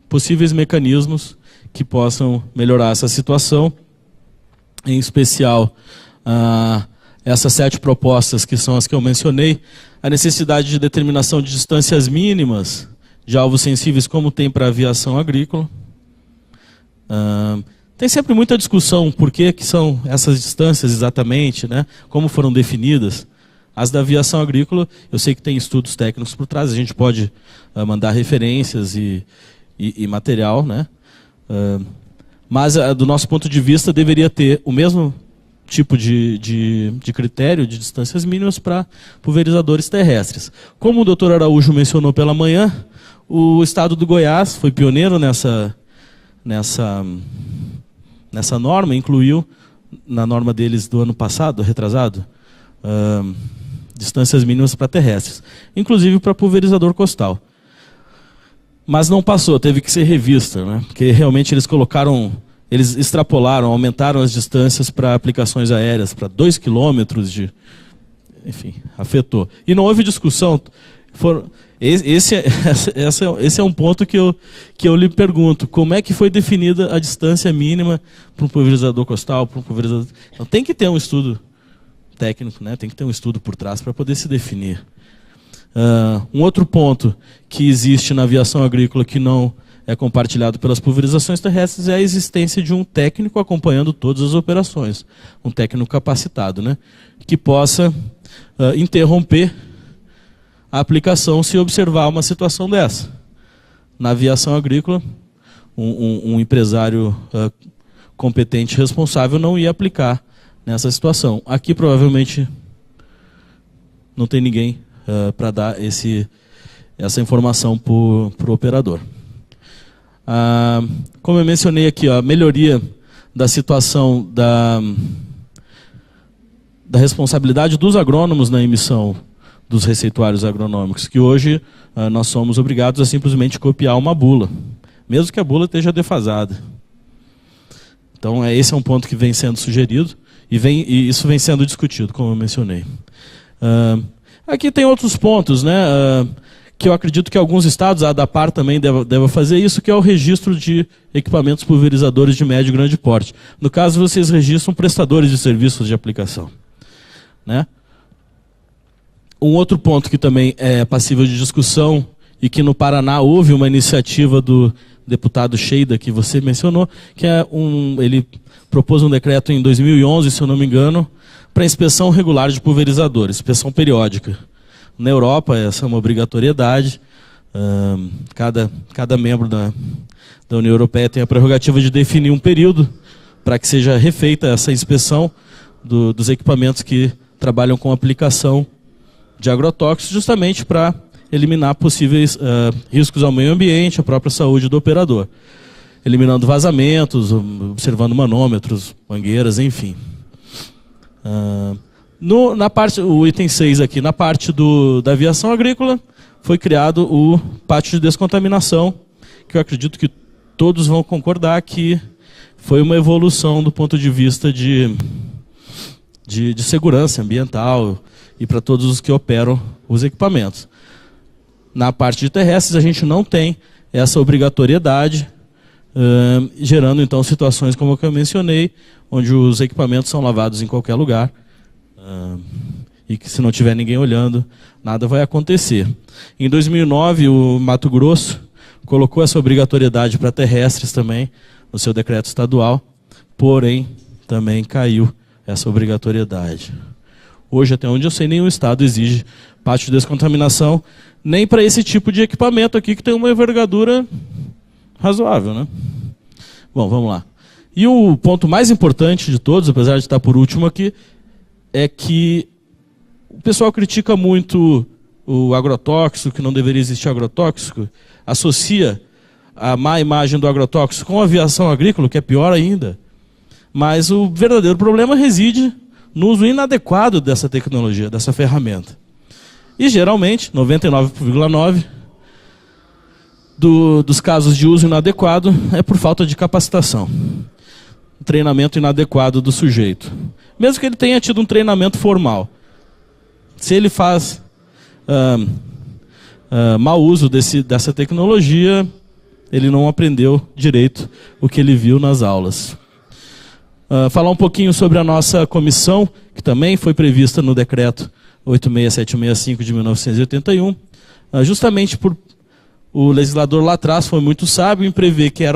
possíveis mecanismos que possam melhorar essa situação, em especial essas 7 propostas que são as que eu mencionei, a necessidade de determinação de distâncias mínimas de alvos sensíveis como tem para a aviação agrícola. Tem sempre muita discussão por que são essas distâncias exatamente, né? Como foram definidas. As da aviação agrícola, eu sei que tem estudos técnicos por trás, a gente pode mandar referências e material, né? Mas do nosso ponto de vista deveria ter o mesmo tipo de critério de distâncias mínimas para pulverizadores terrestres. Como o doutor Araújo mencionou pela manhã, o estado do Goiás foi pioneiro nessa norma, incluiu na norma deles do ano passado, retrasado, distâncias mínimas para terrestres, inclusive para pulverizador costal. Mas não passou, teve que ser revista, né? Porque realmente eles extrapolaram, aumentaram as distâncias para aplicações aéreas, para 2 quilômetros enfim, afetou. E não houve discussão. Esse é um ponto que eu lhe pergunto, como é que foi definida a distância mínima para um pulverizador costal, para um pulverizador... Então tem que ter um estudo técnico, né? Tem que ter um estudo por trás para poder se definir. Um outro ponto que existe na aviação agrícola que não é compartilhado pelas pulverizações terrestres é a existência de um técnico acompanhando todas as operações, um técnico capacitado, né, que possa interromper a aplicação se observar uma situação dessa. Na aviação agrícola, um empresário competente e responsável não ia aplicar nessa situação. Aqui provavelmente não tem ninguém para dar essa informação para o operador. Como eu mencionei aqui, a melhoria da situação da responsabilidade dos agrônomos na emissão dos receituários agronômicos, que hoje nós somos obrigados a simplesmente copiar uma bula, mesmo que a bula esteja defasada. Então esse é um ponto que vem sendo sugerido e isso vem sendo discutido, como eu mencionei. Aqui tem outros pontos, né, que eu acredito que alguns estados, a ADAPAR também deva fazer isso, que é o registro de equipamentos pulverizadores de médio e grande porte. No caso, vocês registram prestadores de serviços de aplicação, né? Um outro ponto que também é passível de discussão e que no Paraná houve uma iniciativa do deputado Sheida, que você mencionou, que ele propôs um decreto em 2011, se eu não me engano, para inspeção regular de pulverizadores, inspeção periódica. Na Europa, essa é uma obrigatoriedade. Cada membro da União Europeia tem a prerrogativa de definir um período para que seja refeita essa inspeção dos equipamentos que trabalham com aplicação de agrotóxicos, justamente para eliminar possíveis riscos ao meio ambiente, à própria saúde do operador. Eliminando vazamentos, observando manômetros, mangueiras, enfim. Na parte, o item 6 aqui, na parte da aviação agrícola, foi criado o pátio de descontaminação, que eu acredito que todos vão concordar que foi uma evolução do ponto de vista de segurança ambiental e para todos os que operam os equipamentos. Na parte de terrestres, a gente não tem essa obrigatoriedade, gerando então situações como a que eu mencionei, onde os equipamentos são lavados em qualquer lugar, e que se não tiver ninguém olhando, nada vai acontecer. Em 2009, o Mato Grosso colocou essa obrigatoriedade para terrestres também, no seu decreto estadual, porém também caiu essa obrigatoriedade. Hoje, até onde eu sei, nenhum estado exige pátio de descontaminação, nem para esse tipo de equipamento aqui, que tem uma envergadura razoável, né? Bom, vamos lá. E o ponto mais importante de todos, apesar de estar por último aqui, é que o pessoal critica muito o agrotóxico, que não deveria existir agrotóxico, associa a má imagem do agrotóxico com a aviação agrícola, que é pior ainda. Mas o verdadeiro problema reside no uso inadequado dessa tecnologia, dessa ferramenta. E geralmente, 99,9% dos casos de uso inadequado é por falta de capacitação. Treinamento inadequado do sujeito. Mesmo que ele tenha tido um treinamento formal. Se ele faz mau uso dessa tecnologia, ele não aprendeu direito o que ele viu nas aulas. Falar um pouquinho sobre a nossa comissão, que também foi prevista no decreto 86765 de 1981, justamente por o legislador lá atrás foi muito sábio em prever que é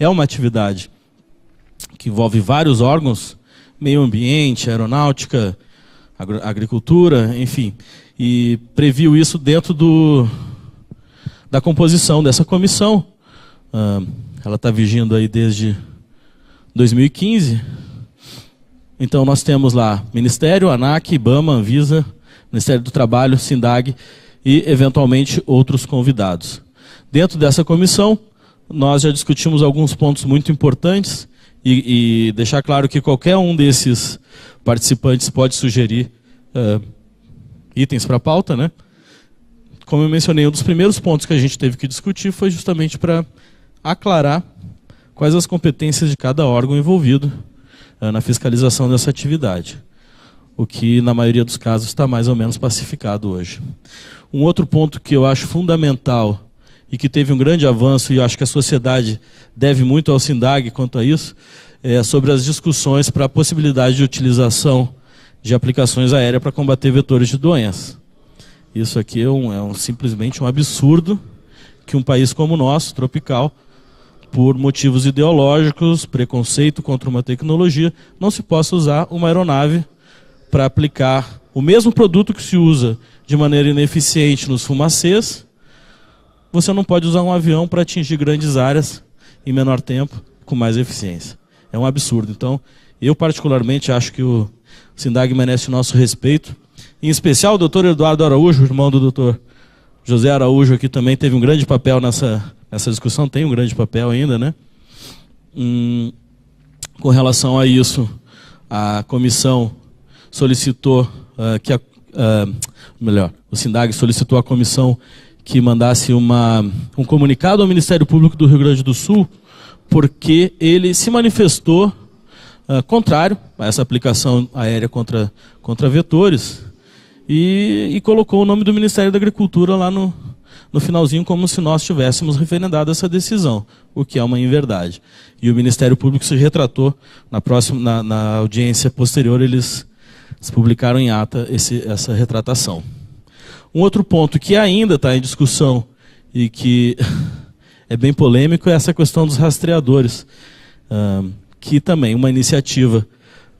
uma atividade que envolve vários órgãos, meio ambiente, aeronáutica, agricultura, enfim, e previu isso dentro da composição dessa comissão. Ela está vigindo aí desde 2015. Então nós temos lá Ministério, ANAC, IBAMA, Anvisa, Ministério do Trabalho, SINDAG e eventualmente outros convidados. Dentro dessa comissão, nós já discutimos alguns pontos muito importantes e deixar claro que qualquer um desses participantes pode sugerir itens para a pauta, né? Como eu mencionei, um dos primeiros pontos que a gente teve que discutir foi justamente para aclarar quais as competências de cada órgão envolvido na fiscalização dessa atividade. O que, na maioria dos casos, está mais ou menos pacificado hoje. Um outro ponto que eu acho fundamental e que teve um grande avanço, e eu acho que a sociedade deve muito ao SINDAG quanto a isso, é sobre as discussões para a possibilidade de utilização de aplicações aéreas para combater vetores de doença. Isso aqui é simplesmente um absurdo que um país como o nosso, tropical, por motivos ideológicos, preconceito contra uma tecnologia, não se possa usar uma aeronave para aplicar o mesmo produto que se usa de maneira ineficiente nos fumacês. Você não pode usar um avião para atingir grandes áreas em menor tempo, com mais eficiência. É um absurdo. Então, eu particularmente acho que o SINDAG merece o nosso respeito. Em especial o doutor Eduardo Araújo, irmão do doutor José Araújo, aqui também teve um grande papel nessa discussão, tem um grande papel ainda, né? Com relação a isso, a comissão solicitou o SINDAG solicitou à comissão que mandasse um comunicado ao Ministério Público do Rio Grande do Sul, porque ele se manifestou contrário a essa aplicação aérea contra vetores e colocou o nome do Ministério da Agricultura lá no finalzinho, como se nós tivéssemos referendado essa decisão, o que é uma inverdade. E o Ministério Público se retratou, na audiência posterior eles Eles publicaram em ata essa retratação. Um outro ponto que ainda está em discussão e que é bem polêmico é essa questão dos rastreadores, que também é uma iniciativa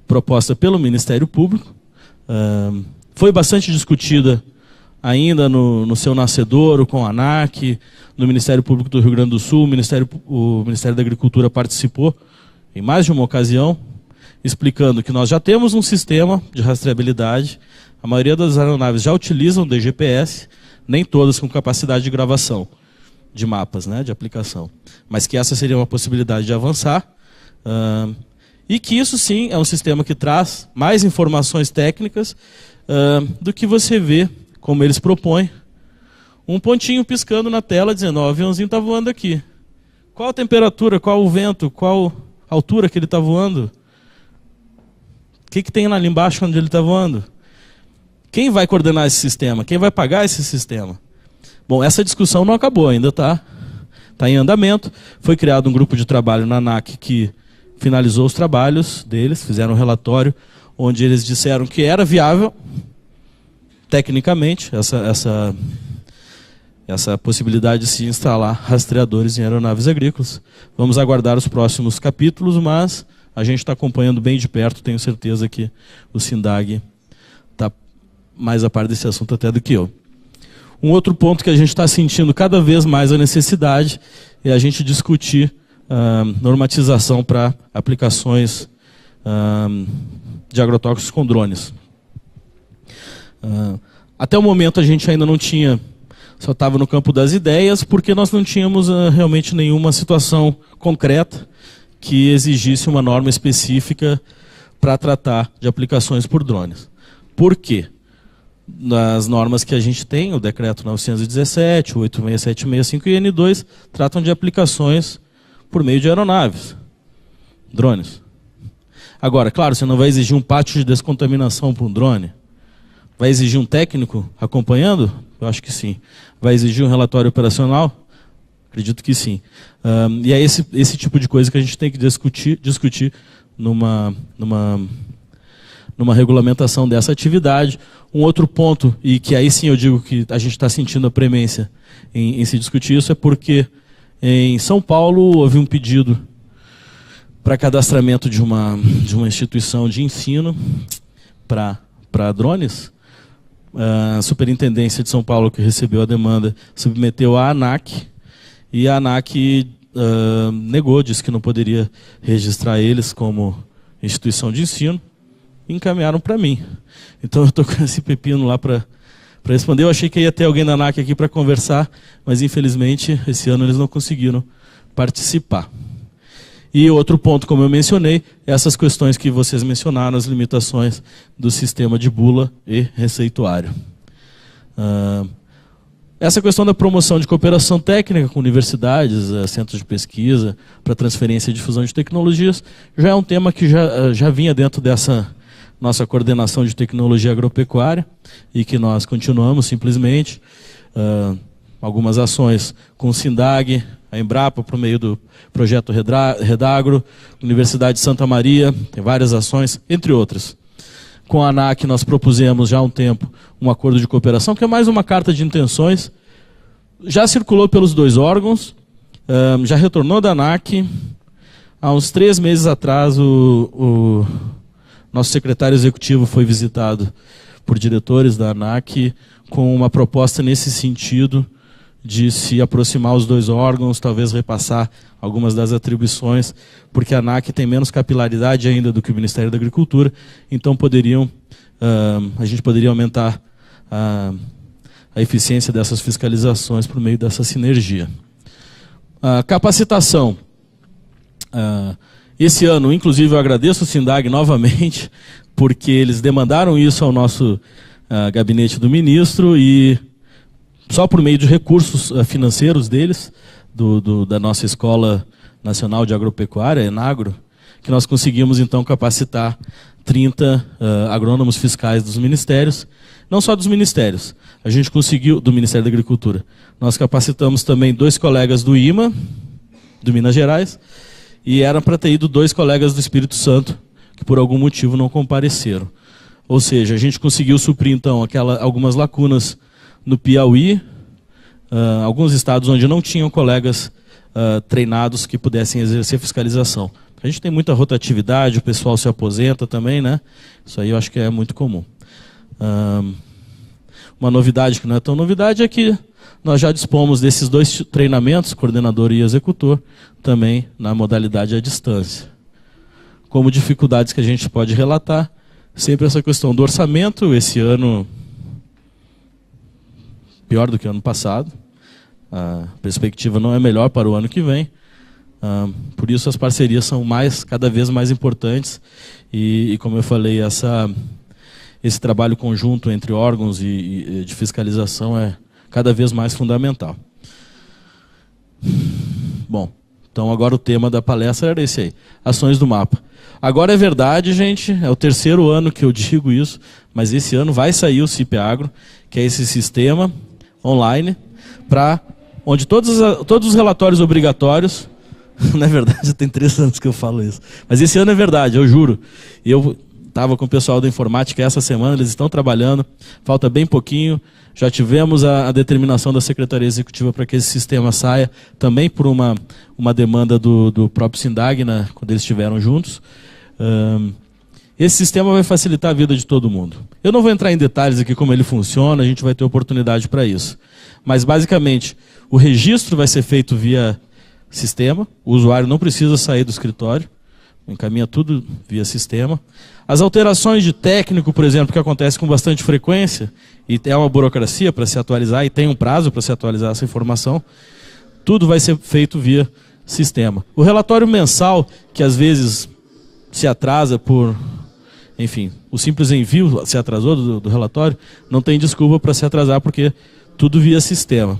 proposta pelo Ministério Público, foi bastante discutida ainda no seu nascedouro, com a ANAC, no Ministério Público do Rio Grande do Sul. O Ministério da Agricultura participou em mais de uma ocasião, explicando que nós já temos um sistema de rastreabilidade, a maioria das aeronaves já utilizam DGPS, nem todas com capacidade de gravação de mapas, né, de aplicação, mas que essa seria uma possibilidade de avançar, e que isso sim é um sistema que traz mais informações técnicas do que você vê, como eles propõem, um pontinho piscando na tela dizendo, ó, o aviãozinho está voando aqui. Qual a temperatura, qual o vento, qual a altura que ele está voando? O que tem ali embaixo onde ele está voando? Quem vai coordenar esse sistema? Quem vai pagar esse sistema? Bom, essa discussão não acabou, ainda está em andamento. Foi criado um grupo de trabalho na ANAC que finalizou os trabalhos deles, fizeram um relatório onde eles disseram que era viável, tecnicamente, essa possibilidade de se instalar rastreadores em aeronaves agrícolas. Vamos aguardar os próximos capítulos, mas a gente está acompanhando bem de perto, tenho certeza que o SINDAG está mais a par desse assunto até do que eu. Um outro ponto que a gente está sentindo cada vez mais a necessidade é a gente discutir normatização para aplicações de agrotóxicos com drones. Até o momento a gente ainda não tinha, só estava no campo das ideias, porque nós não tínhamos realmente nenhuma situação concreta que exigisse uma norma específica para tratar de aplicações por drones. Por quê? Nas normas que a gente tem, o decreto 917, o 86765 e N2, tratam de aplicações por meio de aeronaves, drones. Agora, claro, você não vai exigir um pátio de descontaminação para um drone? Vai exigir um técnico acompanhando? Eu acho que sim. Vai exigir um relatório operacional? Acredito que sim. E é esse tipo de coisa que a gente tem que discutir numa regulamentação dessa atividade. Um outro ponto, e que aí sim eu digo que a gente está sentindo a premência em se discutir isso, é porque em São Paulo houve um pedido para cadastramento de uma instituição de ensino para drones. A Superintendência de São Paulo, que recebeu a demanda, submeteu à ANAC, e a ANAC negou, disse que não poderia registrar eles como instituição de ensino, e encaminharam para mim. Então eu estou com esse pepino lá para responder. Eu achei que ia ter alguém da ANAC aqui para conversar, mas infelizmente esse ano eles não conseguiram participar. E outro ponto, como eu mencionei, essas questões que vocês mencionaram, as limitações do sistema de bula e receituário. Essa questão da promoção de cooperação técnica com universidades, centros de pesquisa, para transferência e difusão de tecnologias, já é um tema que já vinha dentro dessa nossa coordenação de tecnologia agropecuária e que nós continuamos simplesmente. Algumas ações com o SINDAG, a Embrapa, por meio do projeto Redagro, Universidade de Santa Maria, tem várias ações, entre outras. Com a ANAC nós propusemos já há um tempo um acordo de cooperação, que é mais uma carta de intenções, já circulou pelos dois órgãos, já retornou da ANAC. Há uns 3 meses atrás o nosso secretário executivo foi visitado por diretores da ANAC com uma proposta nesse sentido, de se aproximar os dois órgãos, talvez repassar algumas das atribuições, porque a ANAC tem menos capilaridade ainda do que o Ministério da Agricultura, então a gente poderia aumentar a eficiência dessas fiscalizações por meio dessa sinergia. Capacitação. Esse ano, inclusive, eu agradeço o SINDAG novamente, porque eles demandaram isso ao nosso gabinete do ministro e só por meio de recursos financeiros deles, da nossa Escola Nacional de Agropecuária, Enagro, que nós conseguimos então capacitar 30 agrônomos fiscais dos ministérios, não só dos ministérios, a gente conseguiu, do Ministério da Agricultura, nós capacitamos também 2 colegas do IMA, do Minas Gerais, e era para ter ido 2 colegas do Espírito Santo, que por algum motivo não compareceram. Ou seja, a gente conseguiu suprir, então, algumas lacunas no Piauí, alguns estados onde não tinham colegas treinados que pudessem exercer fiscalização. A gente tem muita rotatividade, o pessoal se aposenta também, né? Isso aí eu acho que é muito comum. Uma novidade que não é tão novidade é que nós já dispomos desses 2 treinamentos, coordenador e executor, também na modalidade à distância. Como dificuldades que a gente pode relatar, sempre essa questão do orçamento, esse ano pior do que o ano passado, a perspectiva não é melhor para o ano que vem, por isso as parcerias são cada vez mais importantes e como eu falei, esse trabalho conjunto entre órgãos e de fiscalização é cada vez mais fundamental. Bom, então agora o tema da palestra era esse aí, ações do mapa. Agora é verdade, gente, é o 3º ano que eu digo isso, mas esse ano vai sair o CIP Agro, que é esse sistema online, onde todos os relatórios obrigatórios, na verdade tem 3 anos que eu falo isso, mas esse ano é verdade, eu juro. Eu estava com o pessoal da informática essa semana, eles estão trabalhando, falta bem pouquinho. Já tivemos a determinação da Secretaria Executiva para que esse sistema saia, também por uma demanda do próprio SINDAG, né, quando eles estiveram juntos. Esse sistema vai facilitar a vida de todo mundo. Eu não vou entrar em detalhes aqui como ele funciona, a gente vai ter oportunidade para isso. Mas, basicamente, o registro vai ser feito via sistema, o usuário não precisa sair do escritório, encaminha tudo via sistema. As alterações de técnico, por exemplo, que acontece com bastante frequência, e é uma burocracia para se atualizar, e tem um prazo para se atualizar essa informação, tudo vai ser feito via sistema. O relatório mensal, que às vezes se atrasa por... Enfim, o simples envio se atrasou do relatório, não tem desculpa para se atrasar, porque tudo via sistema.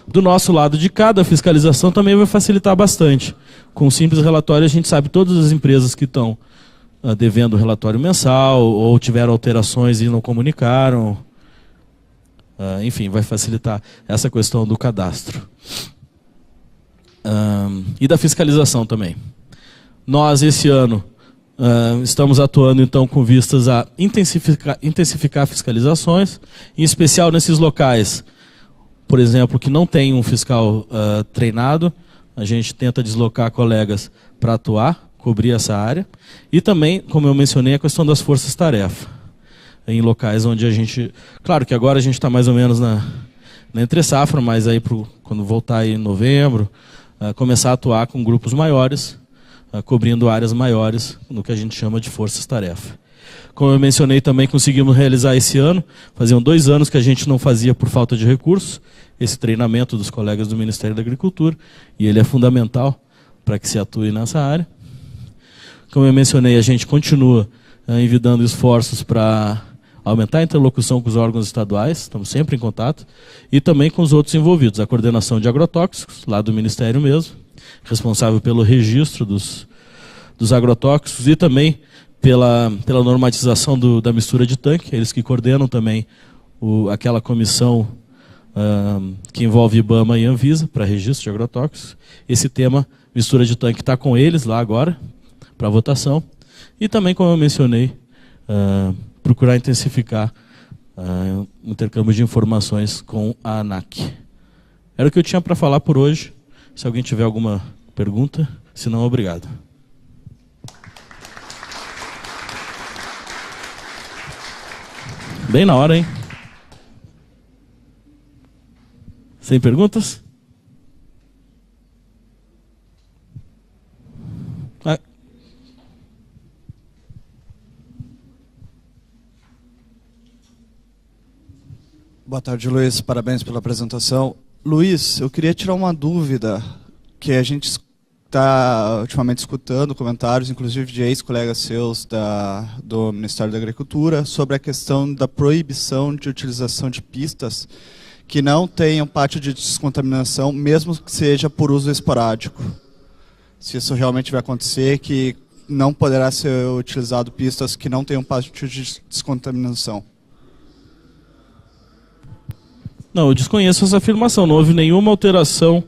Do nosso lado de cá, da fiscalização, também vai facilitar bastante. Com um simples relatório, a gente sabe todas as empresas que estão devendo o relatório mensal, ou tiveram alterações e não comunicaram. Enfim, vai facilitar essa questão do cadastro. E da fiscalização também. Nós, esse ano, estamos atuando, então, com vistas a intensificar fiscalizações, em especial nesses locais, por exemplo, que não tem um fiscal treinado, a gente tenta deslocar colegas para atuar, cobrir essa área, e também, como eu mencionei, a questão das forças-tarefa, em locais onde a gente... Claro que agora a gente está mais ou menos na entre-safra, mas aí quando voltar aí em novembro, começar a atuar com grupos maiores, cobrindo áreas maiores, no que a gente chama de forças-tarefa. Como eu mencionei, também conseguimos realizar esse ano, faziam 2 anos que a gente não fazia por falta de recursos, esse treinamento dos colegas do Ministério da Agricultura, e ele é fundamental para que se atue nessa área. Como eu mencionei, a gente continua envidando esforços para aumentar a interlocução com os órgãos estaduais, estamos sempre em contato, e também com os outros envolvidos, a coordenação de agrotóxicos, lá do Ministério mesmo, responsável pelo registro dos agrotóxicos, e também pela normatização da mistura de tanque, eles que coordenam também aquela comissão que envolve IBAMA e Anvisa, para registro de agrotóxicos. Esse tema, mistura de tanque, está com eles lá agora, para votação. E também, como eu mencionei, procurar intensificar o intercâmbio de informações com a ANAC. Era o que eu tinha para falar por hoje. Se alguém tiver alguma pergunta, se não, obrigado. Bem na hora, hein? Sem perguntas? Boa tarde, Luiz. Parabéns pela apresentação. Luiz, eu queria tirar uma dúvida, que a gente está ultimamente escutando comentários, inclusive de ex-colegas seus do Ministério da Agricultura, sobre a questão da proibição de utilização de pistas que não tenham pátio de descontaminação, mesmo que seja por uso esporádico. Se isso realmente vai acontecer, que não poderá ser utilizado pistas que não tenham pátio de descontaminação. Não, eu desconheço essa afirmação. Não houve nenhuma alteração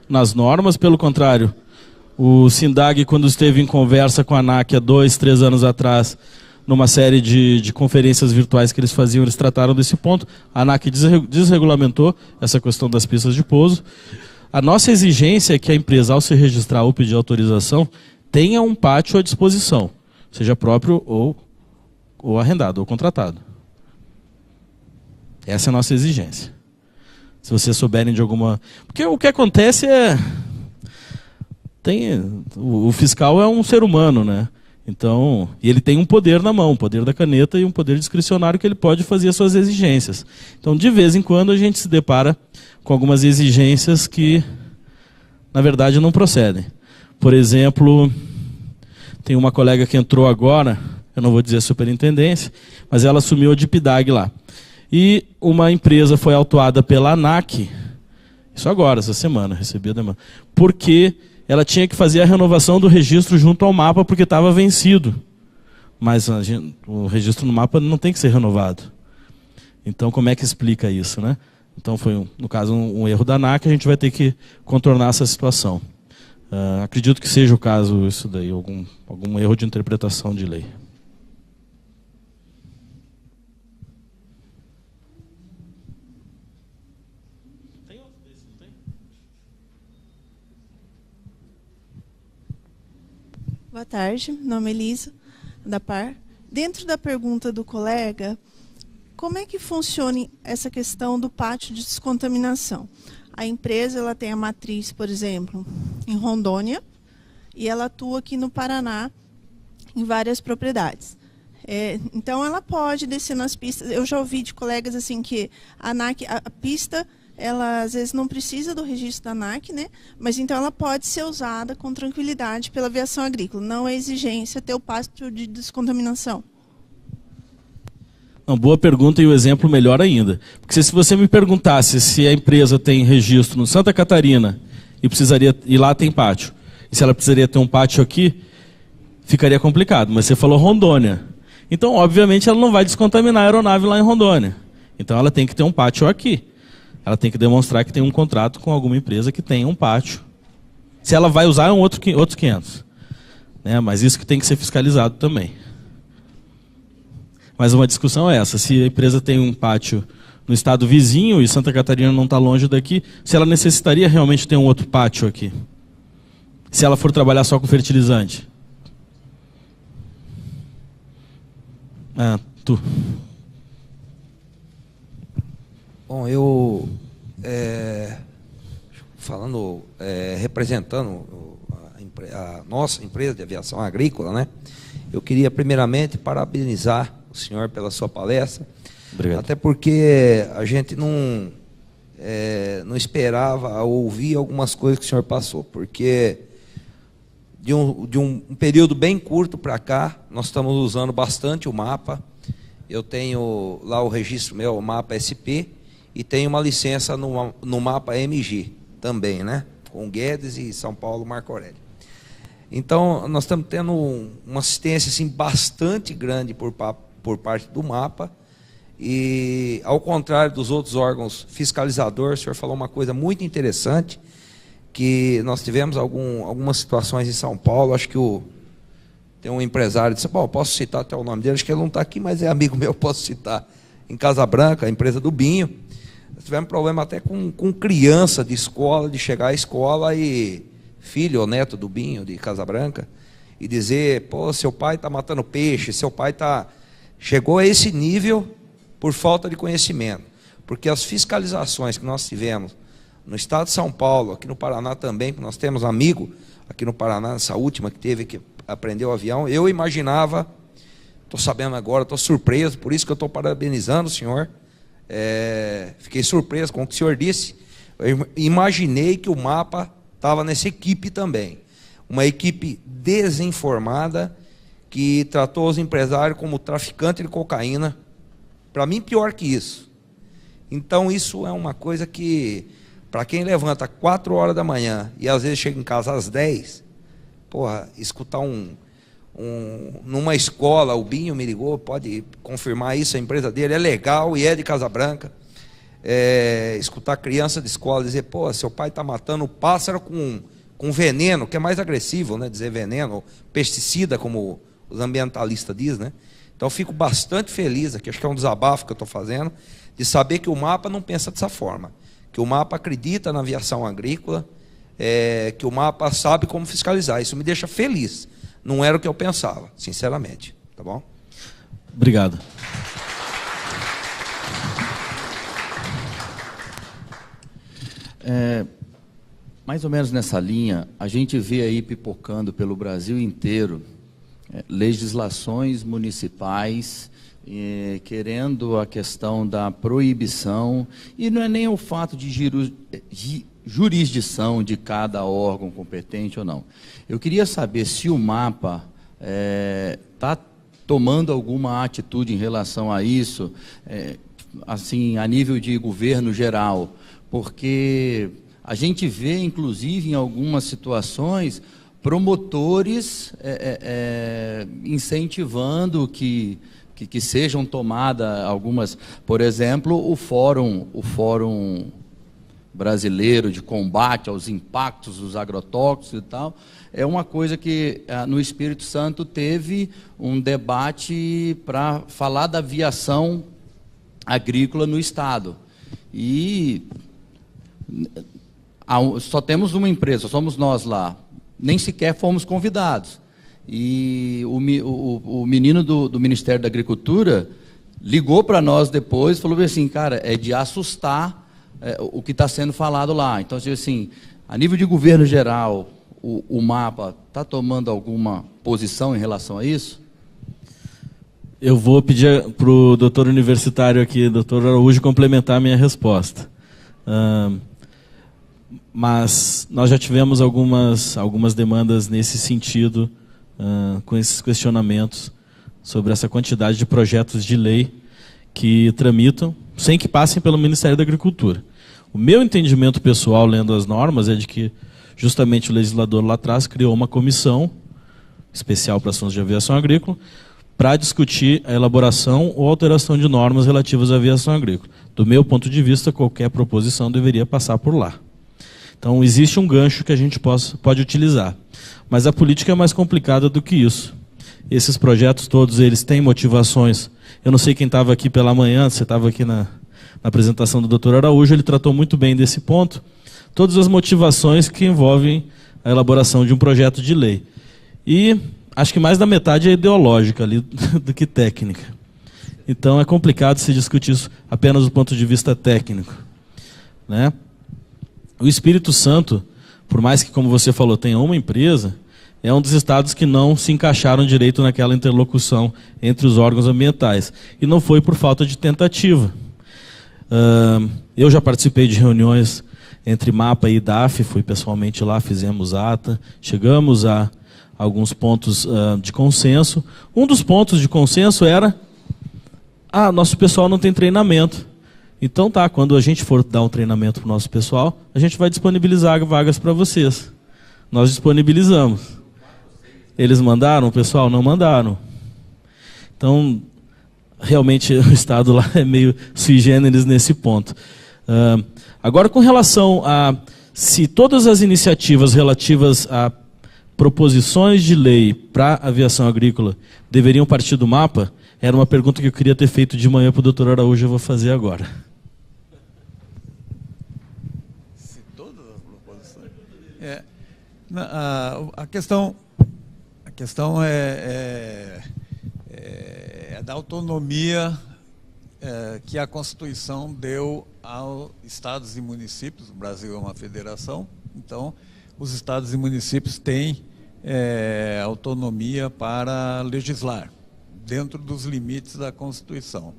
nas normas, pelo contrário. O SINDAG, quando esteve em conversa com a ANAC há 2, 3 anos atrás, numa série de conferências virtuais que eles faziam, eles trataram desse ponto. A ANAC desregulamentou essa questão das pistas de pouso. A nossa exigência é que a empresa, ao se registrar ou pedir autorização, tenha um pátio à disposição, seja próprio ou arrendado, ou contratado. Essa é a nossa exigência. Se vocês souberem de alguma... Porque o que acontece é... O fiscal é um ser humano, né? Então, e ele tem um poder na mão, um poder da caneta e um poder discricionário que ele pode fazer as suas exigências. Então, de vez em quando, a gente se depara com algumas exigências que, na verdade, não procedem. Por exemplo, tem uma colega que entrou agora, eu não vou dizer superintendência, mas ela assumiu a DIPDAG lá. E uma empresa foi autuada pela ANAC, isso agora, essa semana, recebi a demanda, porque ela tinha que fazer a renovação do registro junto ao mapa porque estava vencido. Mas o registro no mapa não tem que ser renovado. Então, como é que explica isso, né? Então, foi, no caso, um erro da ANAC, a gente vai ter que contornar essa situação. Acredito que seja o caso, isso daí, algum erro de interpretação de lei. Boa tarde, meu nome é Elisa, da PAR. Dentro da pergunta do colega, como é que funciona essa questão do pátio de descontaminação? A empresa ela tem a matriz, por exemplo, em Rondônia, e ela atua aqui no Paraná, em várias propriedades. Então, ela pode descer nas pistas. Eu já ouvi de colegas assim que a ANAC, a pista... ela às vezes não precisa do registro da ANAC, né? Mas então ela pode ser usada com tranquilidade pela aviação agrícola. Não é exigência ter o pátio de descontaminação. Não, boa pergunta e o exemplo melhor ainda. Porque se você me perguntasse se a empresa tem registro no Santa Catarina e lá tem pátio, e se ela precisaria ter um pátio aqui, ficaria complicado. Mas você falou Rondônia. Então, obviamente, ela não vai descontaminar a aeronave lá em Rondônia. Então, ela tem que ter um pátio aqui. Ela tem que demonstrar que tem um contrato com alguma empresa que tenha um pátio. Se ela vai usar, é outros 500. Né? Mas isso que tem que ser fiscalizado também. Mas uma discussão é essa. Se a empresa tem um pátio no estado vizinho e Santa Catarina não está longe daqui, se ela necessitaria realmente ter um outro pátio aqui. Se ela for trabalhar só com fertilizante. Tu. Bom, eu representando a nossa empresa de aviação agrícola, né? Eu queria primeiramente parabenizar o senhor pela sua palestra. Obrigado. Até porque a gente não esperava ouvir algumas coisas que o senhor passou, porque de um período bem curto para cá, nós estamos usando bastante o mapa. Eu tenho lá o registro meu, o mapa SP, e tenho uma licença no mapa MG também, né? Com Guedes e São Paulo Marco Aurélio. Então, nós estamos tendo uma assistência assim, bastante grande por parte do mapa. E, ao contrário dos outros órgãos fiscalizadores, o senhor falou uma coisa muito interessante, que nós tivemos algumas situações em São Paulo. Acho que tem um empresário que disse, bom, posso citar até o nome dele, acho que ele não está aqui, mas é amigo meu, posso citar. Em Casa Branca, a empresa do Binho. Nós tivemos problema até com criança de escola, de chegar à escola e filho ou neto do Binho, de Casa Branca, e dizer, pô, seu pai está matando peixe, seu pai está... Chegou a esse nível por falta de conhecimento. Porque as fiscalizações que nós tivemos no estado de São Paulo, aqui no Paraná também, que nós temos amigo aqui no Paraná, nessa última que teve que aprender o avião, eu imaginava, estou sabendo agora, estou surpreso, por isso que eu estou parabenizando o senhor. Fiquei surpreso com o que o senhor disse. Eu imaginei que o mapa estava nessa equipe também. Uma equipe desinformada que tratou os empresários como traficante de cocaína. Para mim, pior que isso. Então, isso é uma coisa que, para quem levanta 4 horas da manhã e às vezes chega em casa às 10, porra, escutar numa escola, o Binho me ligou, pode confirmar isso, a empresa dele é legal e é de Casa Branca. Escutar criança de escola dizer, pô, seu pai está matando o pássaro com veneno, que é mais agressivo, né, dizer veneno, pesticida, como os ambientalistas dizem, né? Então, eu fico bastante feliz aqui, acho que é um desabafo que eu estou fazendo, de saber que o MAPA não pensa dessa forma, que o MAPA acredita na aviação agrícola, que o MAPA sabe como fiscalizar. Isso me deixa feliz. Não era o que eu pensava, sinceramente. Tá bom? Obrigado. Mais ou menos nessa linha, a gente vê aí pipocando pelo Brasil inteiro legislações municipais querendo a questão da proibição, e não é nem o fato de jurisdição de cada órgão competente ou não. Eu queria saber se o MAPA está tomando alguma atitude em relação a isso, assim, a nível de governo geral, porque a gente vê, inclusive, em algumas situações, promotores incentivando que sejam tomadas algumas, por exemplo, o Fórum Brasileiro de Combate aos Impactos dos Agrotóxicos e tal, é uma coisa que no Espírito Santo teve um debate para falar da aviação agrícola no Estado. E só temos uma empresa, somos nós lá, nem sequer fomos convidados. E o menino do Ministério da Agricultura ligou para nós depois e falou assim, cara, é de assustar o que está sendo falado lá. Então, assim, a nível de governo geral, o MAPA está tomando alguma posição em relação a isso? Eu vou pedir para o doutor universitário aqui, doutor Araújo, complementar a minha resposta. Mas nós já tivemos algumas demandas nesse sentido, com esses questionamentos sobre essa quantidade de projetos de lei que tramitam sem que passem pelo Ministério da Agricultura. O meu entendimento pessoal, lendo as normas, é de que justamente o legislador lá atrás criou uma comissão especial para assuntos de aviação agrícola para discutir a elaboração ou alteração de normas relativas à aviação agrícola. Do meu ponto de vista, qualquer proposição deveria passar por lá. Então, existe um gancho que a gente pode utilizar. Mas a política é mais complicada do que isso. Esses projetos todos, eles têm motivações. Eu não sei quem estava aqui pela manhã, você estava aqui na apresentação do doutor Araújo, ele tratou muito bem desse ponto. Todas as motivações que envolvem a elaboração de um projeto de lei. E acho que mais da metade é ideológica ali do que técnica. Então, é complicado se discutir isso apenas do ponto de vista técnico, né? O Espírito Santo, por mais que, como você falou, tenha uma empresa, é um dos estados que não se encaixaram direito naquela interlocução entre os órgãos ambientais. E não foi por falta de tentativa. Eu já participei de reuniões entre MAPA e IDAF, fui pessoalmente lá, fizemos ata, chegamos a alguns pontos de consenso. Um dos pontos de consenso era, nosso pessoal não tem treinamento. Então tá, quando a gente for dar um treinamento para o nosso pessoal, a gente vai disponibilizar vagas para vocês. Nós disponibilizamos. Eles mandaram, o pessoal não mandaram. Então, realmente o Estado lá é meio sui generis nesse ponto. Agora, com relação a se todas as iniciativas relativas a proposições de lei para a aviação agrícola deveriam partir do MAPA, era uma pergunta que eu queria ter feito de manhã para o doutor Araújo, eu vou fazer agora. Se todas as proposições... A questão é da autonomia que a Constituição deu aos estados e municípios. O Brasil é uma federação, então os estados e municípios têm autonomia para legislar, dentro dos limites da Constituição.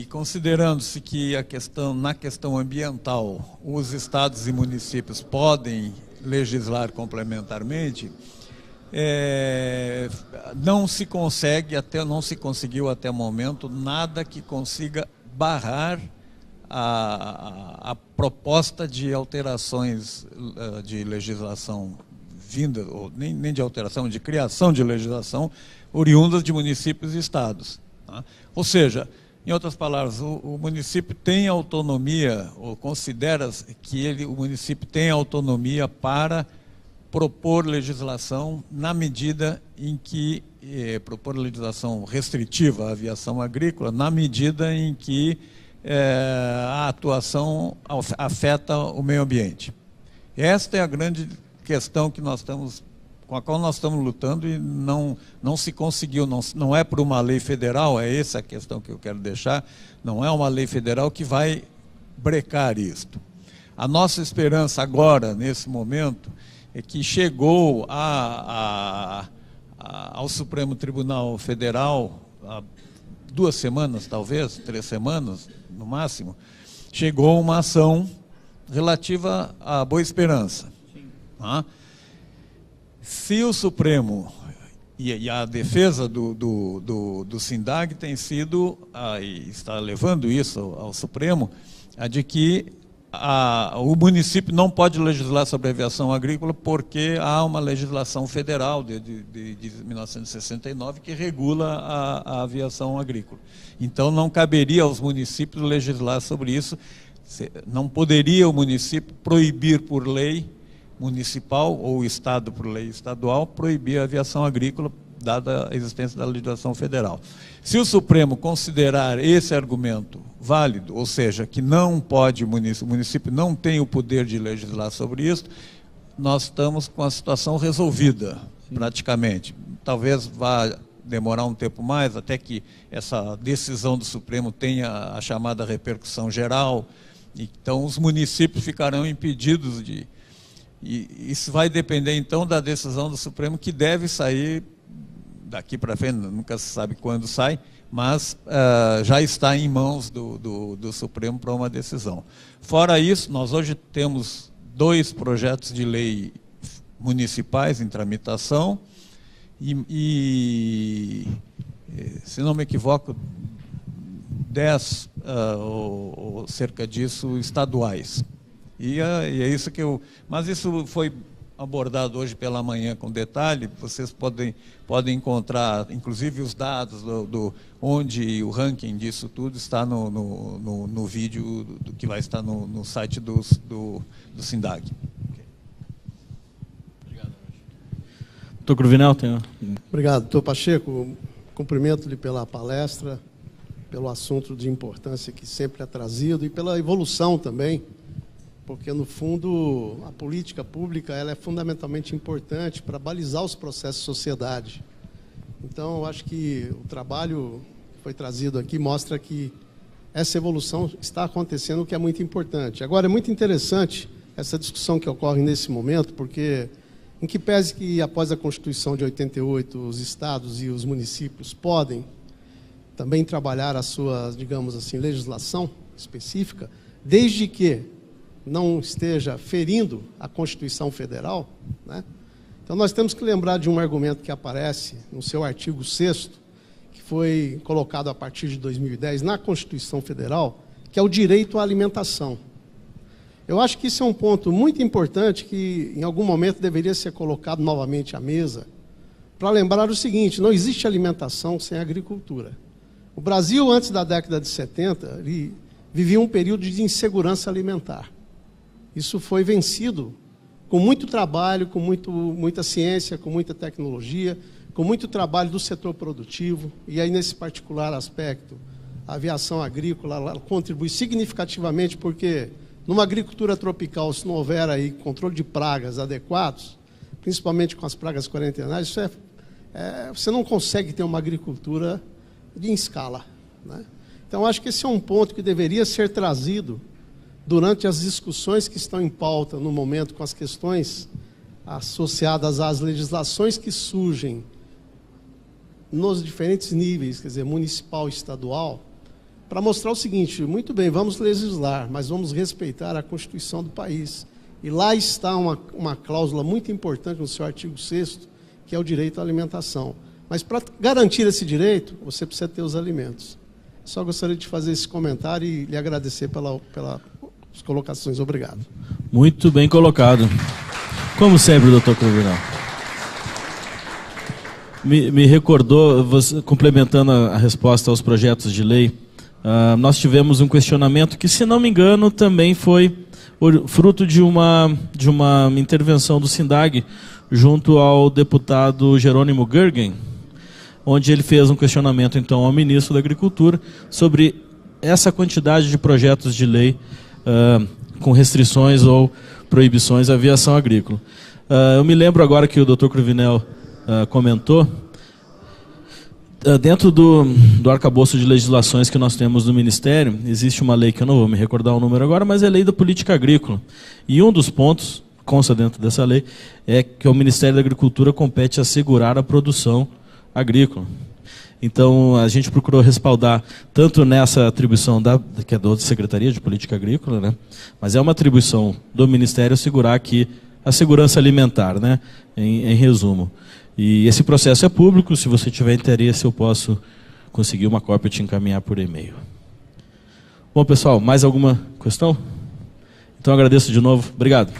Considerando-se que na questão ambiental, os estados e municípios podem legislar complementarmente, não se conseguiu até o momento nada que consiga barrar a proposta de alterações de legislação vinda, ou nem de alteração, de criação de legislação oriundas de municípios e estados. Tá? Ou seja, em outras palavras, o município tem autonomia, ou considera que o município tem autonomia para propor legislação na medida em que propor legislação restritiva à aviação agrícola na medida em que a atuação afeta o meio ambiente. Esta é a grande questão que com a qual nós estamos lutando e não se conseguiu, não é por uma lei federal, é essa a questão que eu quero deixar, não é uma lei federal que vai brecar isto. A nossa esperança agora, nesse momento, é que chegou ao Supremo Tribunal Federal, há 2 semanas, talvez, 3 semanas, no máximo, chegou uma ação relativa à Boa Esperança. Tá? Se o Supremo e a defesa do SINDAG tem sido, e está levando isso ao Supremo, a de que o município não pode legislar sobre a aviação agrícola porque há uma legislação federal de 1969 que regula a aviação agrícola. Então não caberia aos municípios legislar sobre isso, não poderia o município proibir por lei municipal ou o Estado por lei estadual proibir a aviação agrícola, dada a existência da legislação federal. Se o Supremo considerar esse argumento válido, ou seja, que não pode, o município não tem o poder de legislar sobre isso, nós estamos com a situação resolvida, praticamente. Talvez vá demorar um tempo mais, até que essa decisão do Supremo tenha a chamada repercussão geral, então os municípios ficarão impedidos de... E isso vai depender, então, da decisão do Supremo, que deve sair daqui para frente, nunca se sabe quando sai, mas já está em mãos do Supremo para uma decisão. Fora isso, nós hoje temos 2 projetos de lei municipais em tramitação e se não me equivoco, 10 ou cerca disso estaduais. E é isso que mas isso foi abordado hoje pela manhã com detalhe. Vocês podem encontrar, inclusive, os dados onde o ranking disso tudo está no vídeo que vai estar no site do SINDAG. Okay. Obrigado. Doutor Cruvinel, Obrigado, doutor Pacheco. Cumprimento-lhe pela palestra, pelo assunto de importância que sempre é trazido e pela evolução também, porque, no fundo, a política pública ela é fundamentalmente importante para balizar os processos de sociedade. Então, eu acho que o trabalho que foi trazido aqui mostra que essa evolução está acontecendo, o que é muito importante. Agora, é muito interessante essa discussão que ocorre nesse momento, porque, em que pese que, após a Constituição de 88, os estados e os municípios podem também trabalhar a sua, digamos assim, legislação específica, desde que não esteja ferindo a Constituição Federal, né? Então nós temos que lembrar de um argumento que aparece no seu artigo 6º, que foi colocado a partir de 2010 na Constituição Federal, que é o direito à alimentação. Eu acho que isso é um ponto muito importante que em algum momento deveria ser colocado novamente à mesa, para lembrar o seguinte: não existe alimentação sem agricultura. O Brasil, antes da década de 70, ele vivia um período de insegurança alimentar. Isso foi vencido com muito trabalho, com muita ciência, com muita tecnologia, com muito trabalho do setor produtivo. E aí, nesse particular aspecto, a aviação agrícola ela contribui significativamente, porque numa agricultura tropical, se não houver aí controle de pragas adequados, principalmente com as pragas quarentenais, isso você não consegue ter uma agricultura em escala, né? Então, acho que esse é um ponto que deveria ser trazido durante as discussões que estão em pauta no momento, com as questões associadas às legislações que surgem nos diferentes níveis, quer dizer, municipal e estadual, para mostrar o seguinte: muito bem, vamos legislar, mas vamos respeitar a Constituição do país. E lá está uma cláusula muito importante no seu artigo 6º, que é o direito à alimentação. Mas para garantir esse direito, você precisa ter os alimentos. Só gostaria de fazer esse comentário e lhe agradecer pelas colocações. Obrigado. Muito bem colocado. Como sempre, doutor Cruvinel. Me recordou, você, complementando a resposta aos projetos de lei, nós tivemos um questionamento que, se não me engano, também foi fruto de uma intervenção do SINDAG junto ao deputado Jerônimo Gergen, onde ele fez um questionamento então ao ministro da Agricultura sobre essa quantidade de projetos de lei com restrições ou proibições à aviação agrícola. Eu me lembro agora que o Dr. Cruvinel comentou, dentro do arcabouço de legislações que nós temos no Ministério, existe uma lei que eu não vou me recordar o número agora, mas é a Lei da Política Agrícola. E um dos pontos, consta dentro dessa lei, é que o Ministério da Agricultura compete assegurar a produção agrícola. Então, a gente procurou respaldar tanto nessa atribuição que é da Secretaria de Política Agrícola, né? Mas é uma atribuição do Ministério assegurar que a segurança alimentar, né? Em resumo. E esse processo é público, se você tiver interesse eu posso conseguir uma cópia e te encaminhar por e-mail. Bom, pessoal, mais alguma questão? Então agradeço de novo. Obrigado.